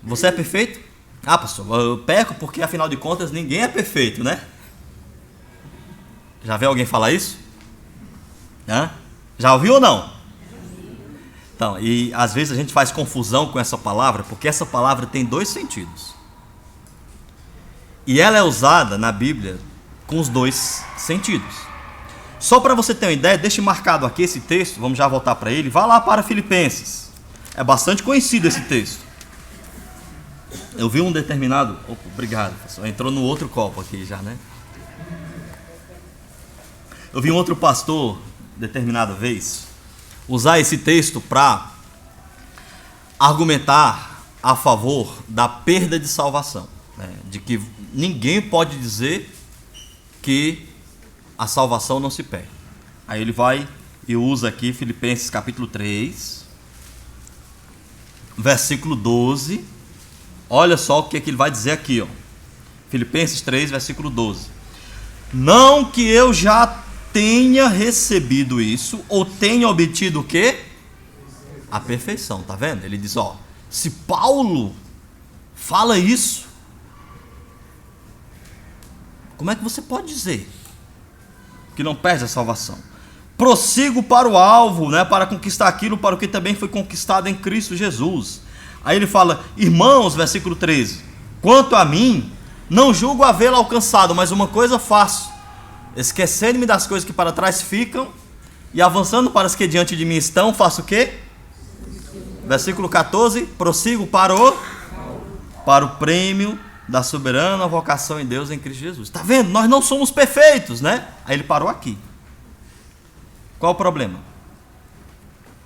Você é perfeito? Ah, pastor, eu peco porque afinal de contas ninguém é perfeito, né? Já viu alguém falar isso? Já ouviu ou não? Então, e às vezes a gente faz confusão com essa palavra, porque essa palavra tem dois sentidos. E ela é usada na Bíblia com os dois sentidos. Só para você ter uma ideia, deixe marcado aqui esse texto, vamos já voltar para ele. Vá lá para Filipenses. É bastante conhecido esse texto. Eu vi um determinado... Opa, obrigado, pastor. Entrou no outro copo aqui já, né? Eu vi um outro pastor, determinada vez, usar esse texto para argumentar a favor da perda de salvação, né? De que ninguém pode dizer que a salvação não se perde. Aí ele vai e usa aqui Filipenses capítulo 3, versículo 12. Olha só o que ele vai dizer aqui, ó. Filipenses 3, versículo 12. Não que eu já tenha recebido isso, ou tenha obtido o quê? A perfeição, tá vendo? Ele diz, ó, se Paulo fala isso, como é que você pode dizer que não perde a salvação? Prossigo para o alvo, né, para conquistar aquilo para o que também foi conquistado em Cristo Jesus. Aí ele fala, irmãos, versículo 13, quanto a mim, não julgo havê-lo alcançado, mas uma coisa faço, esquecendo-me das coisas que para trás ficam e avançando para as que diante de mim estão, faço o quê? Versículo 14, prossigo para o prêmio da soberana vocação em Deus em Cristo Jesus. Está vendo? Nós não somos perfeitos, né? Aí ele parou aqui. Qual o problema?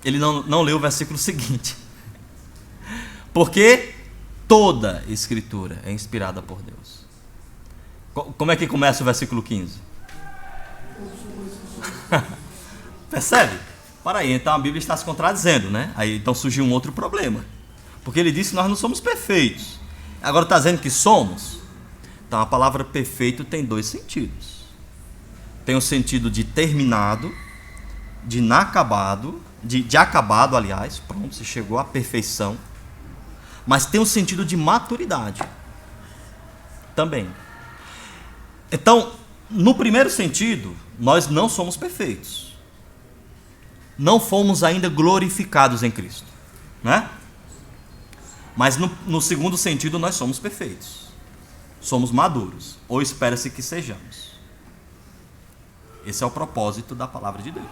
Ele não leu o versículo seguinte. Porque toda Escritura é inspirada por Deus. Como é que começa o versículo 15? Percebe? Para aí, então a Bíblia está se contradizendo, né? Aí então surgiu um outro problema. Porque ele disse que nós não somos perfeitos. Agora está dizendo que somos. Então a palavra perfeito tem dois sentidos. Tem o sentido de terminado, de inacabado, de acabado, aliás, pronto, se chegou à perfeição. Mas tem o sentido de maturidade também. Então, no primeiro sentido, nós não somos perfeitos. Não fomos ainda glorificados em Cristo, né? Mas no segundo sentido, nós somos perfeitos. Somos maduros, ou espera-se que sejamos. Esse é o propósito da palavra de Deus.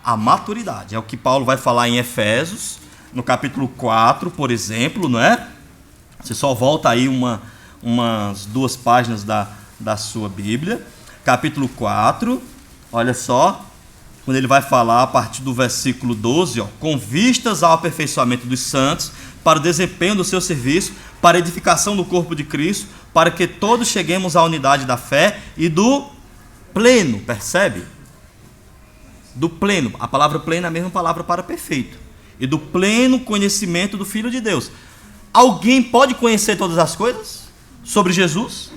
A maturidade é o que Paulo vai falar em Efésios, no capítulo 4, por exemplo, não é? Você só volta aí umas 2 páginas da sua Bíblia. Capítulo 4, olha só, quando ele vai falar a partir do versículo 12, ó, com vistas ao aperfeiçoamento dos santos, para o desempenho do seu serviço, para a edificação do corpo de Cristo, para que todos cheguemos à unidade da fé e do pleno, percebe? Do pleno, a palavra pleno é a mesma palavra para perfeito, e do pleno conhecimento do Filho de Deus. Alguém pode conhecer todas as coisas sobre Jesus?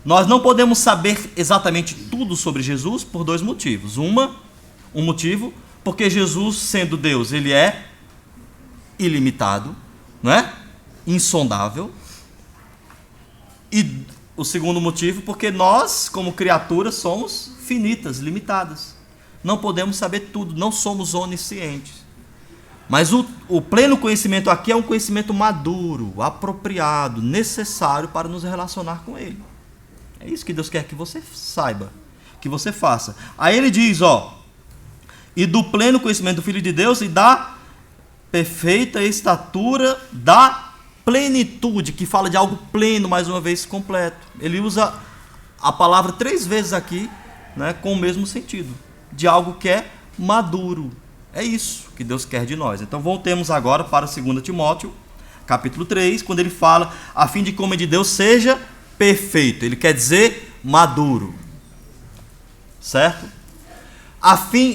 Nós não podemos saber exatamente tudo sobre Jesus por 2 motivos. Um motivo, porque Jesus, sendo Deus, ele é ilimitado, não é? Insondável. E o segundo motivo, porque nós, como criaturas, somos finitas, limitadas. Não podemos saber tudo, não somos oniscientes. Mas o pleno conhecimento aqui é um conhecimento maduro, apropriado, necessário para nos relacionar com Ele. É isso que Deus quer que você saiba, que você faça. Aí ele diz, ó, e do pleno conhecimento do Filho de Deus e da perfeita estatura da plenitude, que fala de algo pleno, mais uma vez, completo. Ele usa a palavra 3 vezes aqui, né, com o mesmo sentido, de algo que é maduro. É isso que Deus quer de nós. Então voltemos agora para 2 Timóteo, capítulo 3, quando ele fala, a fim de que o homem de Deus seja perfeito. Ele quer dizer maduro. Certo?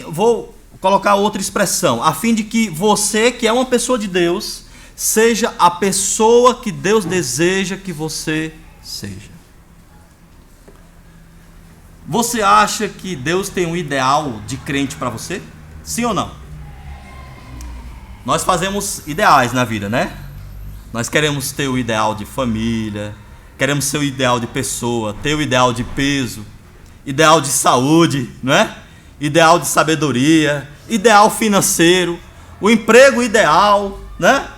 Vou colocar outra expressão, a fim de que você, que é uma pessoa de Deus, seja a pessoa que Deus deseja que você seja. Você acha que Deus tem um ideal de crente para você? Sim ou não? Nós fazemos ideais na vida, né? Nós queremos ter o ideal de família, queremos ser o ideal de pessoa, ter o ideal de peso, ideal de saúde, não é? Ideal de sabedoria, ideal financeiro, o emprego ideal, né?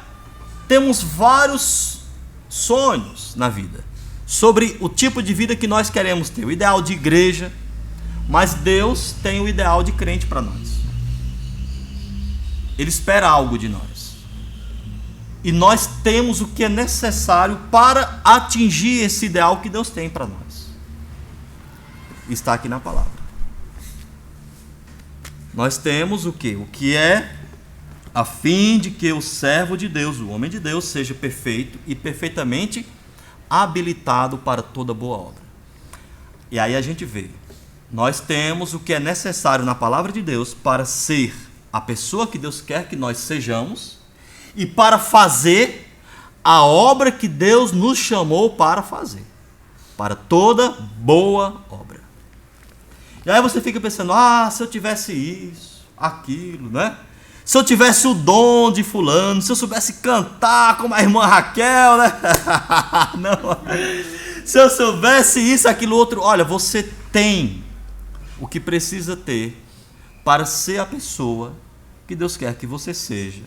Temos vários sonhos na vida sobre o tipo de vida que nós queremos ter, o ideal de igreja, mas Deus tem o ideal de crente para nós. Ele espera algo de nós. E nós temos o que é necessário para atingir esse ideal que Deus tem para nós. Está aqui na palavra. Nós temos o quê? O que é a fim de que o servo de Deus, o homem de Deus, seja perfeito e perfeitamente habilitado para toda boa obra. E aí a gente vê, nós temos o que é necessário na palavra de Deus para ser a pessoa que Deus quer que nós sejamos e para fazer a obra que Deus nos chamou para fazer, para toda boa obra. E aí você fica pensando, se eu tivesse isso, aquilo, né? Se eu tivesse o dom de fulano, se eu soubesse cantar como a irmã Raquel, né? Não. Se eu soubesse isso, aquilo, outro. Olha, você tem o que precisa ter para ser a pessoa que Deus quer que você seja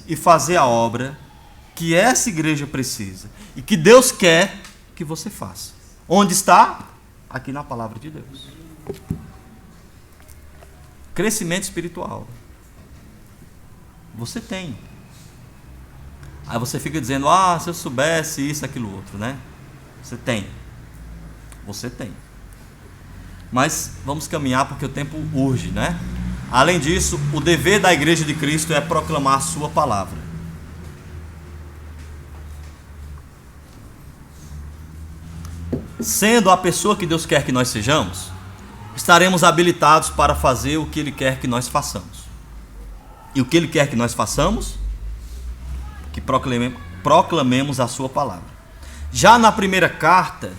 e fazer a obra que essa igreja precisa e que Deus quer que você faça. Onde está? Aqui na palavra de Deus. Crescimento espiritual. Você tem. Aí você fica dizendo, se eu soubesse isso, aquilo, outro, né? Você tem. Você tem. Mas vamos caminhar porque o tempo urge, né? Além disso, o dever da Igreja de Cristo é proclamar a sua palavra. Sendo a pessoa que Deus quer que nós sejamos, estaremos habilitados para fazer o que Ele quer que nós façamos. E o que Ele quer que nós façamos? Que proclamemos a sua palavra. Já na primeira carta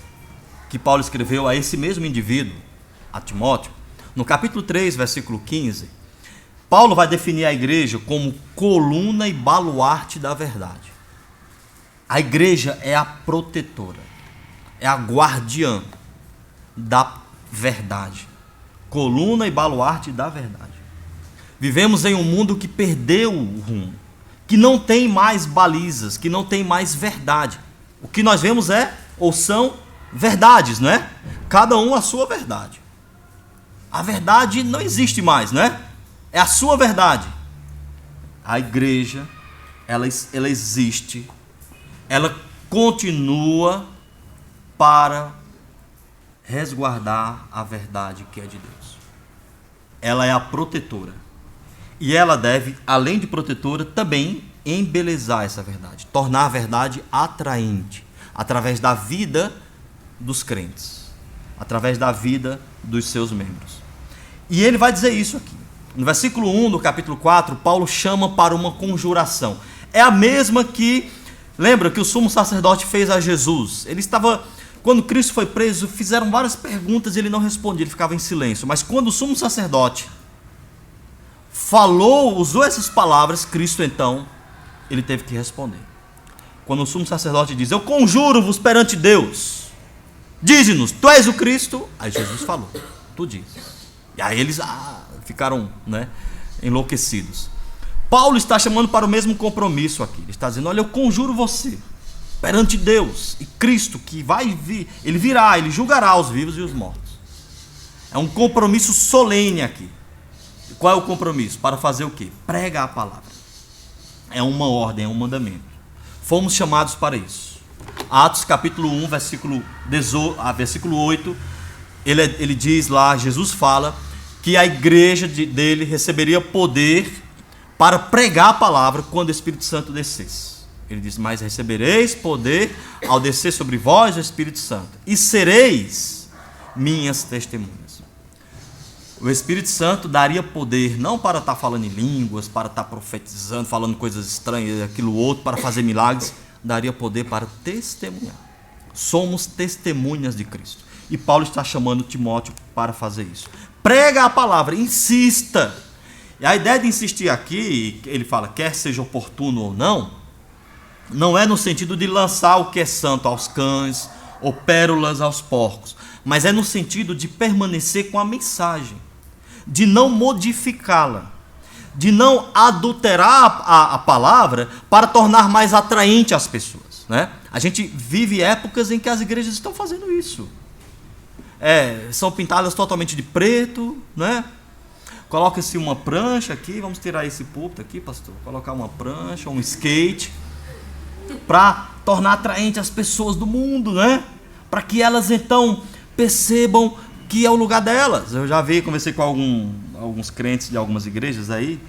que Paulo escreveu a esse mesmo indivíduo, a Timóteo, no capítulo 3, versículo 15, Paulo vai definir a igreja como coluna e baluarte da verdade. A igreja é a protetora, é a guardiã da verdade. Coluna e baluarte da verdade. Vivemos em um mundo que perdeu o rumo, que não tem mais balizas, que não tem mais verdade. O que nós vemos são verdades, não é? Cada um a sua verdade. A verdade não existe mais, não é? É a sua verdade. A igreja, ela existe, ela continua para resguardar a verdade que é de Deus. Ela é a protetora. E ela deve, além de protetora, também embelezar essa verdade, tornar a verdade atraente, através da vida dos crentes, através da vida dos seus membros. E ele vai dizer isso aqui. No versículo 1 do capítulo 4, Paulo chama para uma conjuração. É a mesma que, lembra que o sumo sacerdote fez a Jesus. Ele estava, quando Cristo foi preso, fizeram várias perguntas e ele não respondia, ele ficava em silêncio. Mas quando o sumo sacerdote usou essas palavras, Cristo então, ele teve que responder. Quando o sumo sacerdote diz: eu conjuro-vos perante Deus, dize-nos, tu és o Cristo? Aí Jesus falou: tu dizes. E aí eles ficaram, enlouquecidos. Paulo está chamando para o mesmo compromisso aqui. Ele está dizendo: olha, eu conjuro você perante Deus e Cristo, que vai vir, ele virá, ele julgará os vivos e os mortos. É um compromisso solene aqui. Qual é o compromisso? Para fazer o quê? Prega a palavra. É uma ordem, é um mandamento. Fomos chamados para isso. Atos capítulo 1, versículo 8, ele diz lá, Jesus fala, que a igreja dele receberia poder para pregar a palavra quando o Espírito Santo descesse. Ele diz: mas recebereis poder ao descer sobre vós o Espírito Santo, e sereis minhas testemunhas. O Espírito Santo daria poder não para estar falando em línguas, para estar profetizando, falando coisas estranhas, aquilo outro, para fazer milagres. Daria poder para testemunhar. Somos testemunhas de Cristo. E Paulo está chamando Timóteo para fazer isso. Prega a palavra, insista. E a ideia de insistir aqui, ele fala, quer seja oportuno ou não é no sentido de lançar o que é santo aos cães ou pérolas aos porcos, mas é no sentido de permanecer com a mensagem, de não modificá-la, de não adulterar a palavra para tornar mais atraente as pessoas, né? A gente vive épocas em que as igrejas estão fazendo isso. São pintadas totalmente de preto, né? Coloca-se uma prancha aqui, vamos tirar esse púlpito aqui, pastor, colocar uma prancha, um skate, para tornar atraente as pessoas do mundo, né? Para que elas então percebam que é o lugar delas. Eu já conversei com alguns crentes de algumas igrejas aí,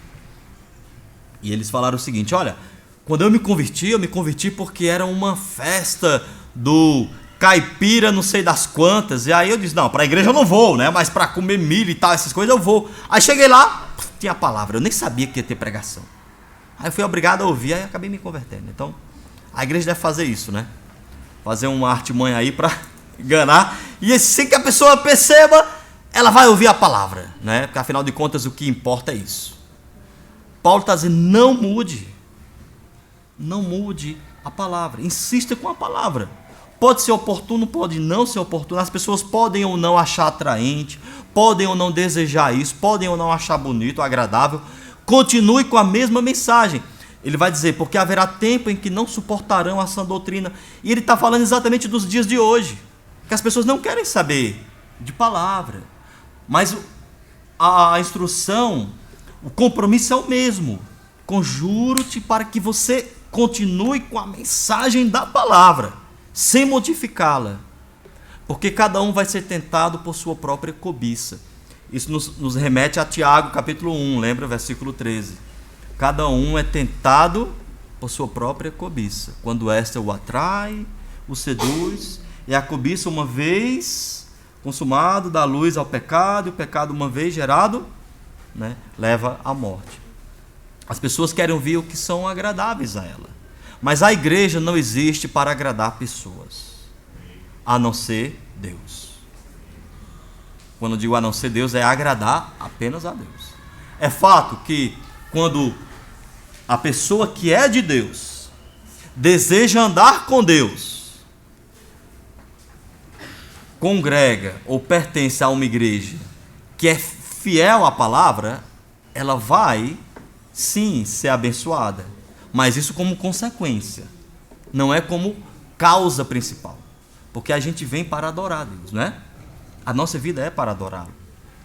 e eles falaram o seguinte: olha, quando eu me converti porque era uma festa do caipira não sei das quantas, e aí eu disse: não, para a igreja eu não vou, né? Mas para comer milho e tal, essas coisas eu vou. Aí cheguei lá, tinha a palavra, eu nem sabia que ia ter pregação. Aí eu fui obrigado a ouvir, aí acabei me convertendo. Então, a igreja deve fazer isso, né? Fazer uma artimanha aí para enganar, e sem que a pessoa perceba, ela vai ouvir a palavra, né? Porque afinal de contas o que importa é isso. Paulo está dizendo: não mude a palavra, insista com a palavra. Pode ser oportuno, pode não ser oportuno, as pessoas podem ou não achar atraente, podem ou não desejar isso, podem ou não achar bonito, agradável. Continue com a mesma mensagem. Ele vai dizer: porque haverá tempo em que não suportarão a sã doutrina. E ele está falando exatamente dos dias de hoje, que as pessoas não querem saber de palavra, mas a instrução, o compromisso é o mesmo. Conjuro-te para que você continue com a mensagem da palavra. sem modificá-la, porque cada um vai ser tentado por sua própria cobiça. Isso nos remete a Tiago capítulo 1, lembra? Versículo 13. Cada um é tentado por sua própria cobiça, quando esta o atrai, o seduz, e a cobiça, uma vez consumado, dá luz ao pecado, e o pecado, uma vez gerado, né, leva à morte. As pessoas querem ouvir o que são agradáveis a ela, mas a igreja não existe para agradar pessoas, a não ser Deus. Quando eu digo a não ser Deus, é agradar apenas a Deus. É fato que quando a pessoa que é de Deus deseja andar com Deus, congrega ou pertence a uma igreja que é fiel à palavra, ela vai sim ser abençoada, mas isso como consequência, não é como causa principal, porque a gente vem para adorar a Deus, né? A nossa vida é para adorá-lo,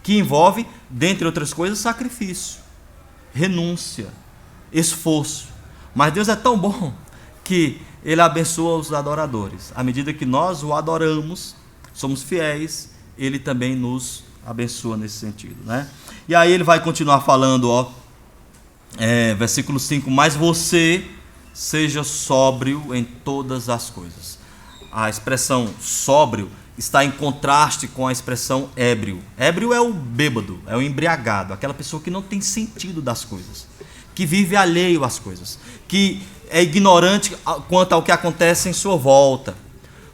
que envolve, dentre outras coisas, sacrifício, renúncia, esforço. Mas Deus é tão bom que Ele abençoa os adoradores. À medida que nós o adoramos, somos fiéis, Ele também nos abençoa nesse sentido, né? E aí ele vai continuar falando, versículo 5, mas você seja sóbrio em todas as coisas. A expressão sóbrio está em contraste com a expressão ébrio. Ébrio é o bêbado, é o embriagado, aquela pessoa que não tem sentido das coisas, que vive alheio às coisas, que é ignorante quanto ao que acontece em sua volta.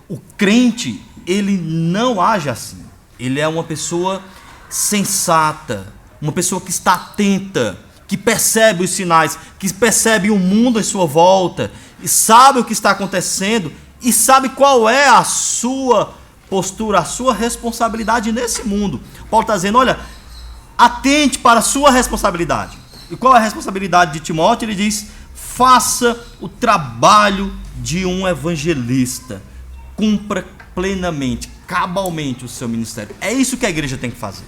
O crente, ele não age assim. Ele é uma pessoa sensata, uma pessoa que está atenta, que percebe os sinais, que percebe o mundo em sua volta, e sabe o que está acontecendo, e sabe qual é a sua postura, a sua responsabilidade nesse mundo. Paulo está dizendo, olha, atente para a sua responsabilidade. E qual é a responsabilidade de Timóteo? Ele diz, faça o trabalho de um evangelista, cumpra plenamente, cabalmente o seu ministério. É isso que a igreja tem que fazer.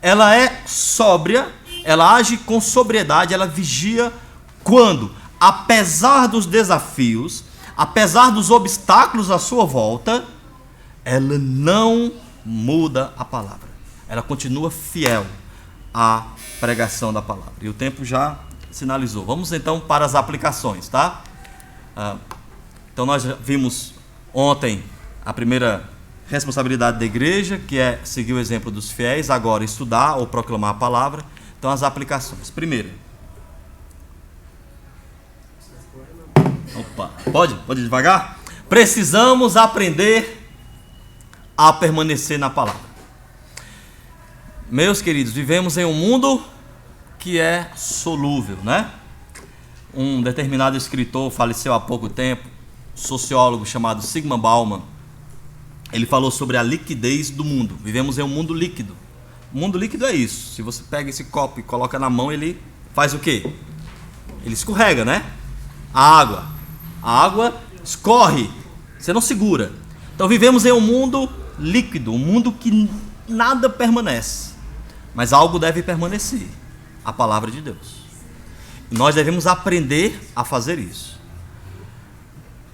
Ela é sóbria, ela age com sobriedade, ela vigia quando, apesar dos desafios, apesar dos obstáculos à sua volta, ela não muda a palavra. Ela continua fiel à pregação da palavra. E o tempo já sinalizou. Vamos então para as aplicações, tá? Então nós vimos ontem a primeira responsabilidade da igreja, que é seguir o exemplo dos fiéis, agora estudar ou proclamar a palavra. Então as aplicações. Primeira. Opa, pode devagar? Precisamos aprender a permanecer na palavra. Meus queridos, vivemos em um mundo que é solúvel, né? Um determinado escritor faleceu há pouco tempo, sociólogo chamado Zygmunt Bauman. Ele falou sobre a liquidez do mundo. Vivemos em um mundo líquido. O mundo líquido é isso. Se você pega esse copo e coloca na mão, ele faz o quê? Ele escorrega, né? A água escorre, você não segura. Então vivemos em um mundo líquido, um mundo que nada permanece, mas algo deve permanecer, a palavra de Deus. E nós devemos aprender a fazer isso.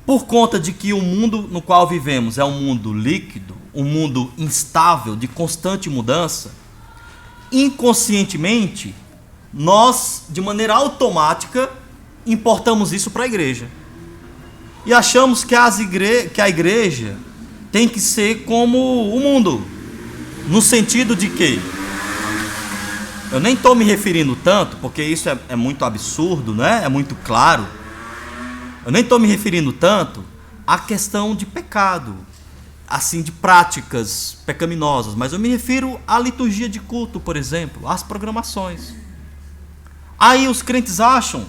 Por conta de que o mundo no qual vivemos é um mundo líquido, um mundo instável, de constante mudança, inconscientemente, nós, de maneira automática, importamos isso para a igreja. E achamos que a igreja tem que ser como o mundo, no sentido de que, eu nem estou me referindo tanto, porque isso é muito absurdo, né? É muito claro. Eu nem estou me referindo tanto à questão de pecado, assim, de práticas pecaminosas, mas eu me refiro à liturgia de culto, por exemplo, às programações. Aí os crentes acham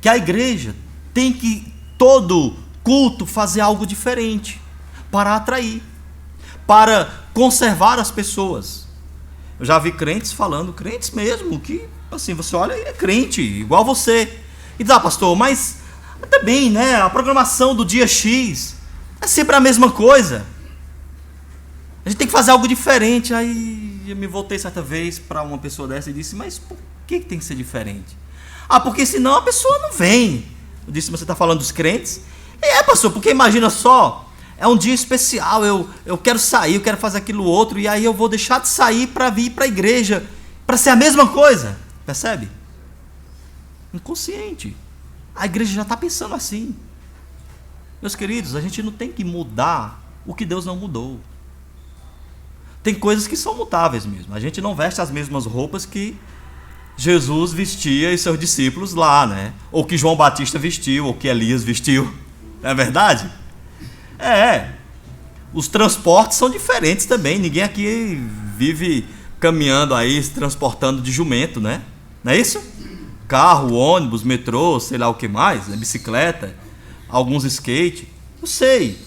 que a igreja tem que, todo culto, fazer algo diferente para atrair, para conservar as pessoas. Eu já vi crentes falando, crentes mesmo, que assim, você olha e é crente, igual você. E diz, pastor, mas até bem, né? A programação do dia X é sempre a mesma coisa. A gente tem que fazer algo diferente. Aí eu me voltei certa vez para uma pessoa dessa e disse, mas por que tem que ser diferente? Porque senão a pessoa não vem. Eu disse, mas você está falando dos crentes? Pastor, porque imagina só, é um dia especial, eu quero sair, eu quero fazer aquilo outro, e aí eu vou deixar de sair para vir para a igreja, para ser a mesma coisa. Percebe? Inconsciente. A igreja já está pensando assim. Meus queridos, a gente não tem que mudar o que Deus não mudou. Tem coisas que são mutáveis mesmo. A gente não veste as mesmas roupas que Jesus vestia e seus discípulos lá, né? Ou que João Batista vestiu, ou que Elias vestiu. Não é verdade? Os transportes são diferentes também. Ninguém aqui vive caminhando aí, se transportando de jumento, né? Não é isso? Carro, ônibus, metrô, sei lá o que mais, né? Bicicleta, alguns skate. Eu sei.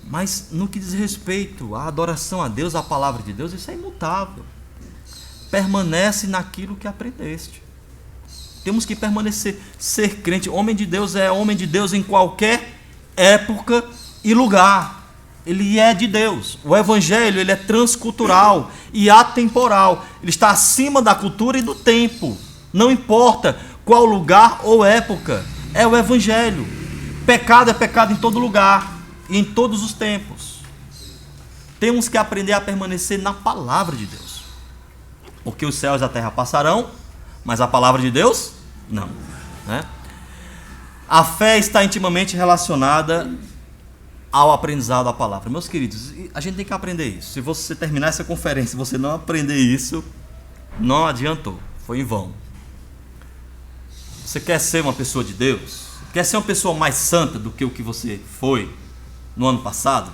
Mas no que diz respeito à adoração a Deus, à palavra de Deus, isso é imutável. Permanece naquilo que aprendeste. Temos que permanecer, ser crente. Homem de Deus é homem de Deus em qualquer época e lugar. Ele é de Deus. O evangelho, ele é transcultural e atemporal. Ele está acima da cultura e do tempo. Não importa qual lugar ou época. É o evangelho. Pecado é pecado em todo lugar e em todos os tempos. Temos que aprender a permanecer na palavra de Deus. Porque os céus e a terra passarão, mas a palavra de Deus, não. Né? A fé está intimamente relacionada ao aprendizado da palavra. Meus queridos, a gente tem que aprender isso. Se você terminar essa conferência e você não aprender isso, não adiantou. Foi em vão. Você quer ser uma pessoa de Deus? Quer ser uma pessoa mais santa do que o que você foi no ano passado?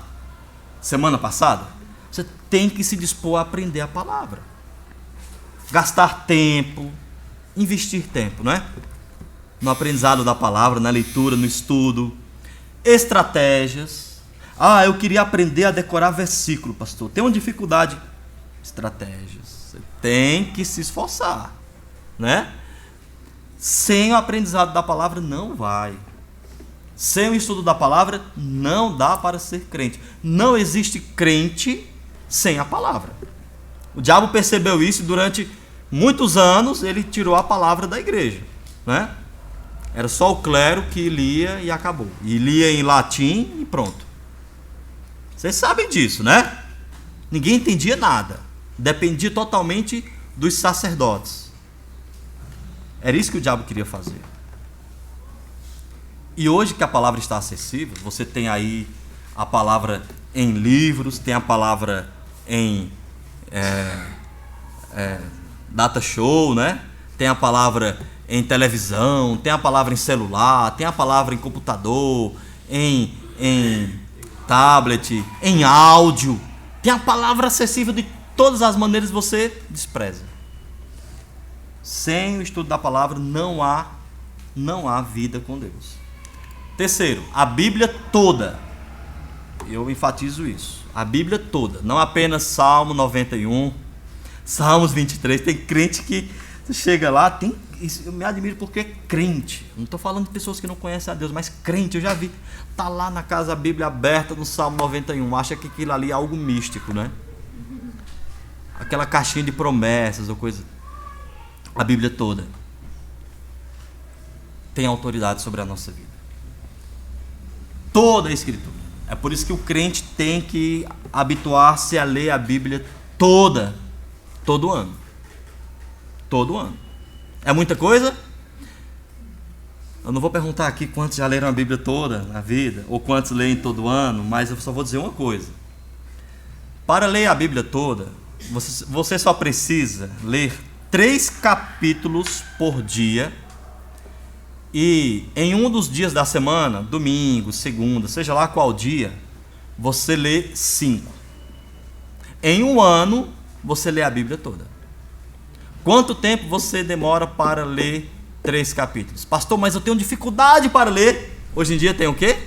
Semana passada? Você tem que se dispor a aprender a palavra. Gastar tempo, investir tempo, não é? No aprendizado da palavra, na leitura, no estudo. Estratégias. Eu queria aprender a decorar versículo, pastor. Tenho uma dificuldade. Estratégias. Você tem que se esforçar, né? Sem o aprendizado da palavra não vai. Sem o estudo da palavra não dá para ser crente. Não existe crente sem a palavra. O diabo percebeu isso e durante muitos anos ele tirou a palavra da igreja, né? Era só o clero que lia e acabou. E lia em latim e pronto. Vocês sabem disso, né? Ninguém entendia nada. Dependia totalmente dos sacerdotes. Era isso que o diabo queria fazer. E hoje que a palavra está acessível, você tem aí a palavra em livros, tem a palavra em data show, né? Tem a palavra em televisão, tem a palavra em celular, tem a palavra em computador, em tablet, em áudio. Tem a palavra acessível de todas as maneiras, você despreza. Sem o estudo da palavra não há vida com Deus. Terceiro, a Bíblia toda. Eu enfatizo isso. A Bíblia toda, não apenas Salmo 91, Salmos 23. Tem crente que chega lá, eu me admiro porque é crente. Não estou falando de pessoas que não conhecem a Deus, mas crente, eu já vi. Está lá na casa a Bíblia aberta no Salmo 91. Acha que aquilo ali é algo místico, né? Aquela caixinha de promessas ou coisa. A Bíblia toda tem autoridade sobre a nossa vida. Toda a Escritura. É por isso que o crente tem que habituar-se a ler a Bíblia toda, todo ano. Todo ano. É muita coisa? Eu não vou perguntar aqui quantos já leram a Bíblia toda na vida, ou quantos leem todo ano, mas eu só vou dizer uma coisa. Para ler a Bíblia toda, você só precisa ler 3 capítulos por dia, e em um dos dias da semana, domingo, segunda, seja lá qual dia, você lê 5. Em um ano, você lê a Bíblia toda. Quanto tempo você demora para ler 3 capítulos? Pastor, mas eu tenho dificuldade para ler. Hoje em dia tem o quê?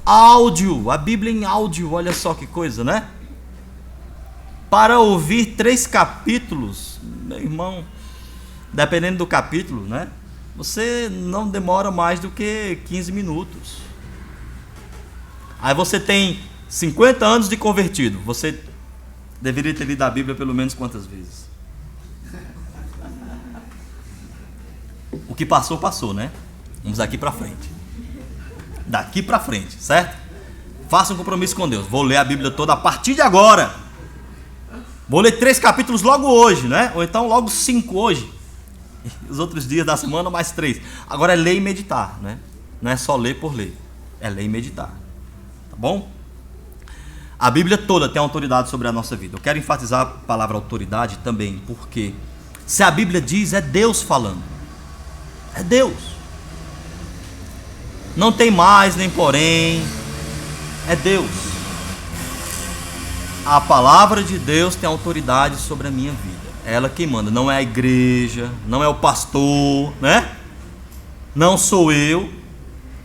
Áudio, a Bíblia em áudio, olha só que coisa, né? Para ouvir 3 capítulos, meu irmão, dependendo do capítulo, né? Você não demora mais do que 15 minutos. Aí você tem 50 anos de convertido. Você deveria ter lido a Bíblia pelo menos quantas vezes? O que passou, passou, né? Vamos daqui para frente. Daqui para frente, certo? Faça um compromisso com Deus. Vou ler a Bíblia toda a partir de agora. Vou ler 3 capítulos logo hoje, né? Ou então logo 5 hoje. Os outros dias da semana mais 3. Agora é ler e meditar, né? Não é só ler por ler. É ler e meditar. Tá bom? A Bíblia toda tem autoridade sobre a nossa vida. Eu quero enfatizar a palavra autoridade também, porque se a Bíblia diz, é Deus falando. É Deus. Não tem mais nem porém. É Deus. A palavra de Deus tem autoridade sobre a minha vida. É ela quem manda. Não é a igreja, não é o pastor, né? Não sou eu.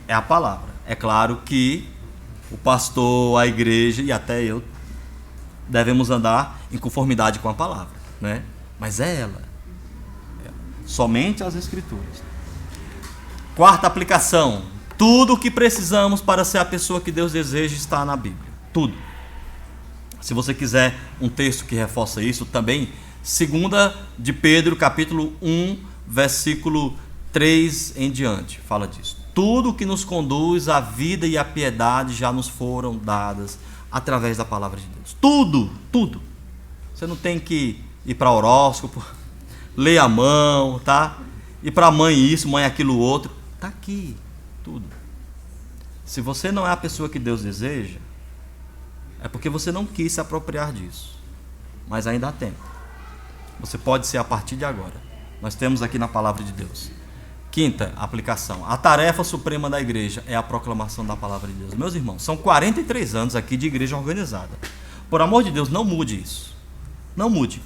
É a palavra. É claro que o pastor, a igreja e até eu devemos andar em conformidade com a palavra, né? Mas é ela. Somente as Escrituras. Quarta aplicação. Tudo o que precisamos para ser a pessoa que Deus deseja está na Bíblia. Tudo. Se você quiser um texto que reforça isso também, 2 de Pedro, capítulo 1, versículo 3 em diante, fala disso. Tudo que nos conduz à vida e à piedade já nos foram dadas através da palavra de Deus. Tudo, tudo. Você não tem que ir para horóscopo, ler a mão, tá? Ir para mãe isso, mãe aquilo outro. Tá aqui, tudo. Se você não é a pessoa que Deus deseja, é porque você não quis se apropriar disso. Mas ainda há tempo. Você pode ser a partir de agora. Nós temos aqui na palavra de Deus. Quinta aplicação. A tarefa suprema da igreja é a proclamação da palavra de Deus. Meus irmãos, são 43 anos aqui de igreja organizada. Por amor de Deus, não mude isso. Não mude.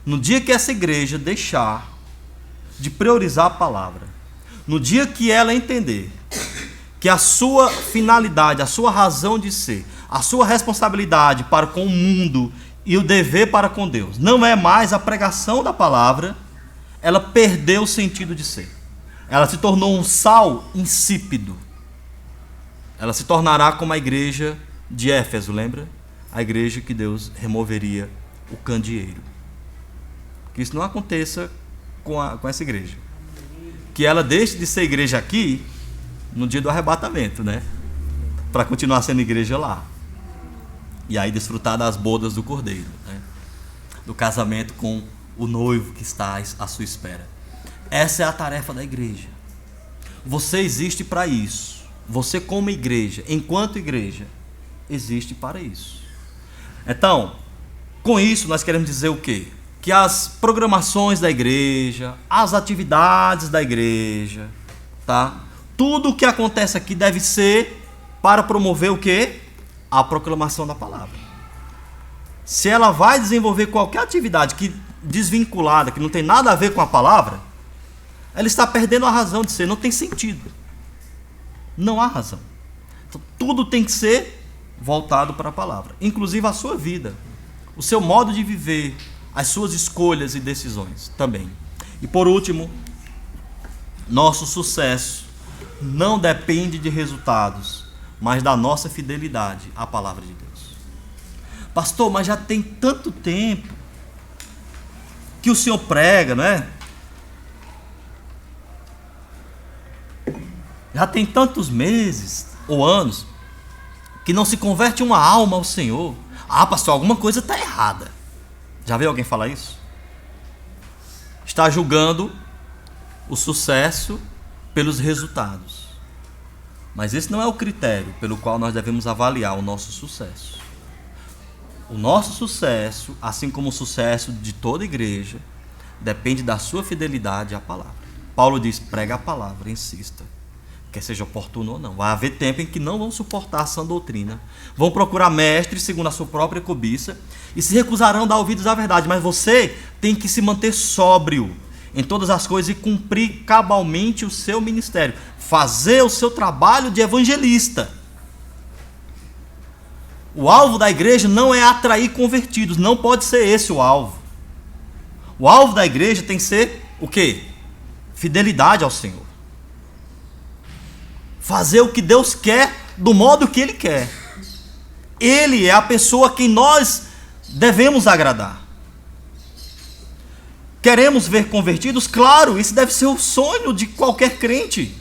No dia que essa igreja deixar de priorizar a palavra, no dia que ela entender que a sua finalidade, a sua razão de ser, a sua responsabilidade para com o mundo e o dever para com Deus não é mais a pregação da palavra, ela perdeu o sentido de ser. Ela se tornou um sal insípido. Ela se tornará como a igreja de Éfeso, lembra? A igreja que Deus removeria o candeeiro. Que isso não aconteça com essa igreja. Que ela deixe de ser igreja aqui no dia do arrebatamento, né? Para continuar sendo igreja lá. E aí desfrutar das bodas do Cordeiro, né? Do casamento com o noivo que está à sua espera. Essa é a tarefa da igreja. Você existe para isso. Você como igreja, enquanto igreja, existe para isso. Então, com isso nós queremos dizer o quê? Que as programações da igreja, as atividades da igreja, tá? Tudo o que acontece aqui deve ser para promover o quê? A proclamação da palavra. Se ela vai desenvolver qualquer atividade que desvinculada, que não tem nada a ver com a palavra, ela está perdendo a razão de ser, não tem sentido. Não há razão. Então, tudo tem que ser voltado para a palavra, inclusive a sua vida, o seu modo de viver, as suas escolhas e decisões também. E por último, nosso sucesso não depende de resultados, mas da nossa fidelidade à palavra de Deus. Pastor, mas já tem tanto tempo que o senhor prega, não é? Já tem tantos meses ou anos que não se converte uma alma ao Senhor. Ah, pastor, alguma coisa está errada. Já viu alguém falar isso? Está julgando o sucesso pelos resultados. Mas esse não é o critério pelo qual nós devemos avaliar o nosso sucesso. O nosso sucesso, assim como o sucesso de toda igreja, depende da sua fidelidade à palavra. Paulo diz, prega a palavra, insista. Quer seja oportuno ou não. Vai haver tempo em que não vão suportar a sã doutrina. Vão procurar mestres segundo a sua própria cobiça e se recusarão a dar ouvidos à verdade. Mas você tem que se manter sóbrio em todas as coisas e cumprir cabalmente o seu ministério. Fazer o seu trabalho de evangelista. O alvo da igreja não é atrair convertidos. Não pode ser esse o alvo. O alvo da igreja tem que ser o quê? Fidelidade ao Senhor. Fazer o que Deus quer do modo que Ele quer. Ele é a pessoa a quem nós devemos agradar. Queremos ver convertidos? Claro, isso deve ser o sonho de qualquer crente.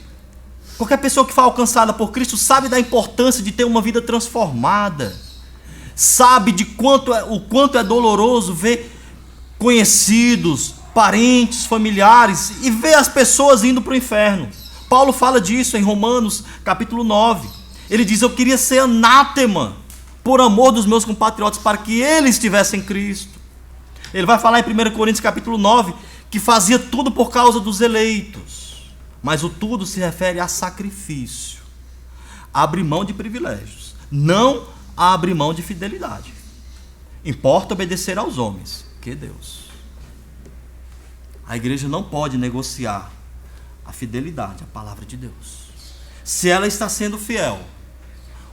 Qualquer pessoa que foi alcançada por Cristo sabe da importância de ter uma vida transformada. Sabe de o quanto é doloroso ver conhecidos, parentes, familiares e ver as pessoas indo para o inferno. Paulo fala disso em Romanos capítulo 9. Ele diz: eu queria ser anátema por amor dos meus compatriotas, para que eles tivessem Cristo. Ele vai falar em 1 Coríntios capítulo 9 que fazia tudo por causa dos eleitos. Mas o tudo se refere a sacrifício. Abrir mão de privilégios. Não abrir mão de fidelidade. Importa obedecer aos homens, que Deus. A igreja não pode negociar a fidelidade, a palavra de Deus. Se ela está sendo fiel,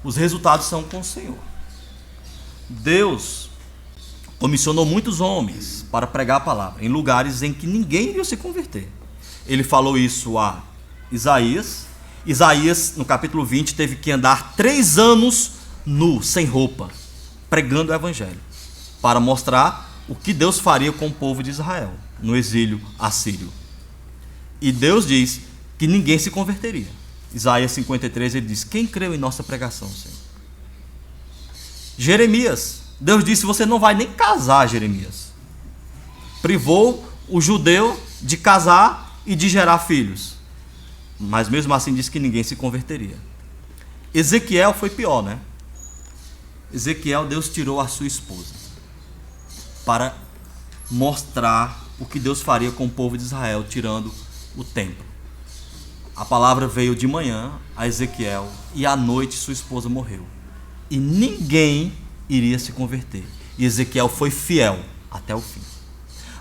os resultados são com o Senhor. Deus comissionou muitos homens para pregar a palavra em lugares em que ninguém iria se converter. Ele falou isso a Isaías. Isaías, no capítulo 20, teve que andar 3 anos nu, sem roupa, pregando o evangelho, para mostrar o que Deus faria com o povo de Israel no exílio assírio. E Deus diz que ninguém se converteria. Isaías 53, ele diz: quem creu em nossa pregação, Senhor? Jeremias, Deus disse: você não vai nem casar, Jeremias. Privou o judeu de casar e de gerar filhos, mas mesmo assim disse que ninguém se converteria. Ezequiel foi pior, né? Ezequiel, Deus tirou a sua esposa para mostrar o que Deus faria com o povo de Israel, tirando o templo. A palavra veio de manhã a Ezequiel e à noite sua esposa morreu. E ninguém iria se converter. E Ezequiel foi fiel até o fim.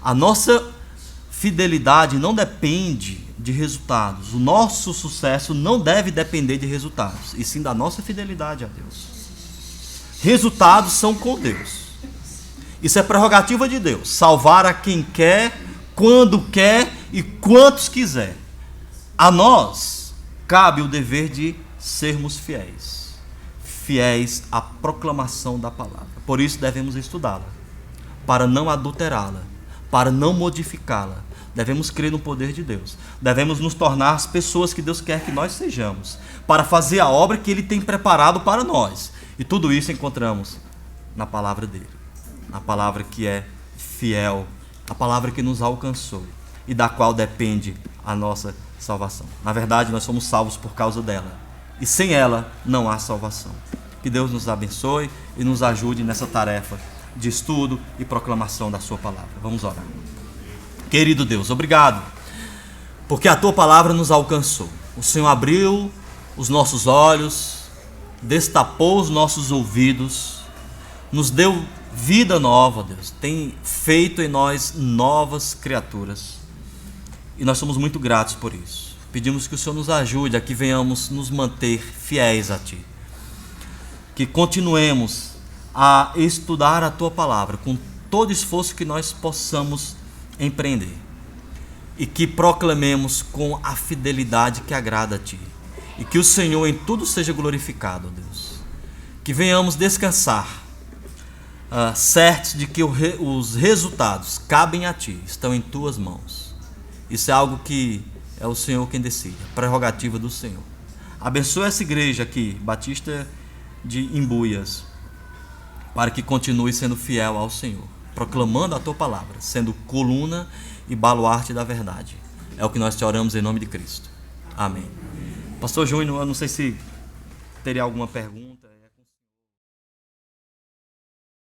A nossa fidelidade não depende de resultados. O nosso sucesso não deve depender de resultados, e sim da nossa fidelidade a Deus. Resultados são com Deus. Isso é prerrogativa de Deus. Salvar a quem quer, quando quer e quantos quiser. A nós cabe o dever de sermos fiéis. Fiéis à proclamação da palavra. Por isso devemos estudá-la, para não adulterá-la, para não modificá-la. Devemos crer no poder de Deus. Devemos nos tornar as pessoas que Deus quer que nós sejamos, para fazer a obra que Ele tem preparado para nós. E tudo isso encontramos na palavra dele, na palavra que é fiel, a palavra que nos alcançou e da qual depende a nossa salvação. Na verdade, nós somos salvos por causa dela, e sem ela não há salvação. Que Deus nos abençoe e nos ajude nessa tarefa de estudo e proclamação da sua palavra. Vamos orar. Querido Deus, obrigado, porque a tua palavra nos alcançou. O Senhor abriu os nossos olhos, destapou os nossos ouvidos, nos deu vida nova, Deus. Tem feito em nós novas criaturas. E nós somos muito gratos por isso. Pedimos que o Senhor nos ajude a que venhamos nos manter fiéis a Ti. Que continuemos a estudar a Tua palavra com todo esforço que nós possamos empreender. E que proclamemos com a fidelidade que agrada a Ti. E que o Senhor em tudo seja glorificado, ó Deus. Que venhamos descansar, certos de que os resultados cabem a Ti, estão em Tuas mãos. Isso é algo que é o Senhor quem decide, prerrogativa do Senhor. Abençoa essa igreja aqui, Batista de Imbuias, para que continue sendo fiel ao Senhor, proclamando a Tua palavra, sendo coluna e baluarte da verdade. É o que nós te oramos em nome de Cristo. Amém. Pastor Júnior, eu não sei se teria alguma pergunta.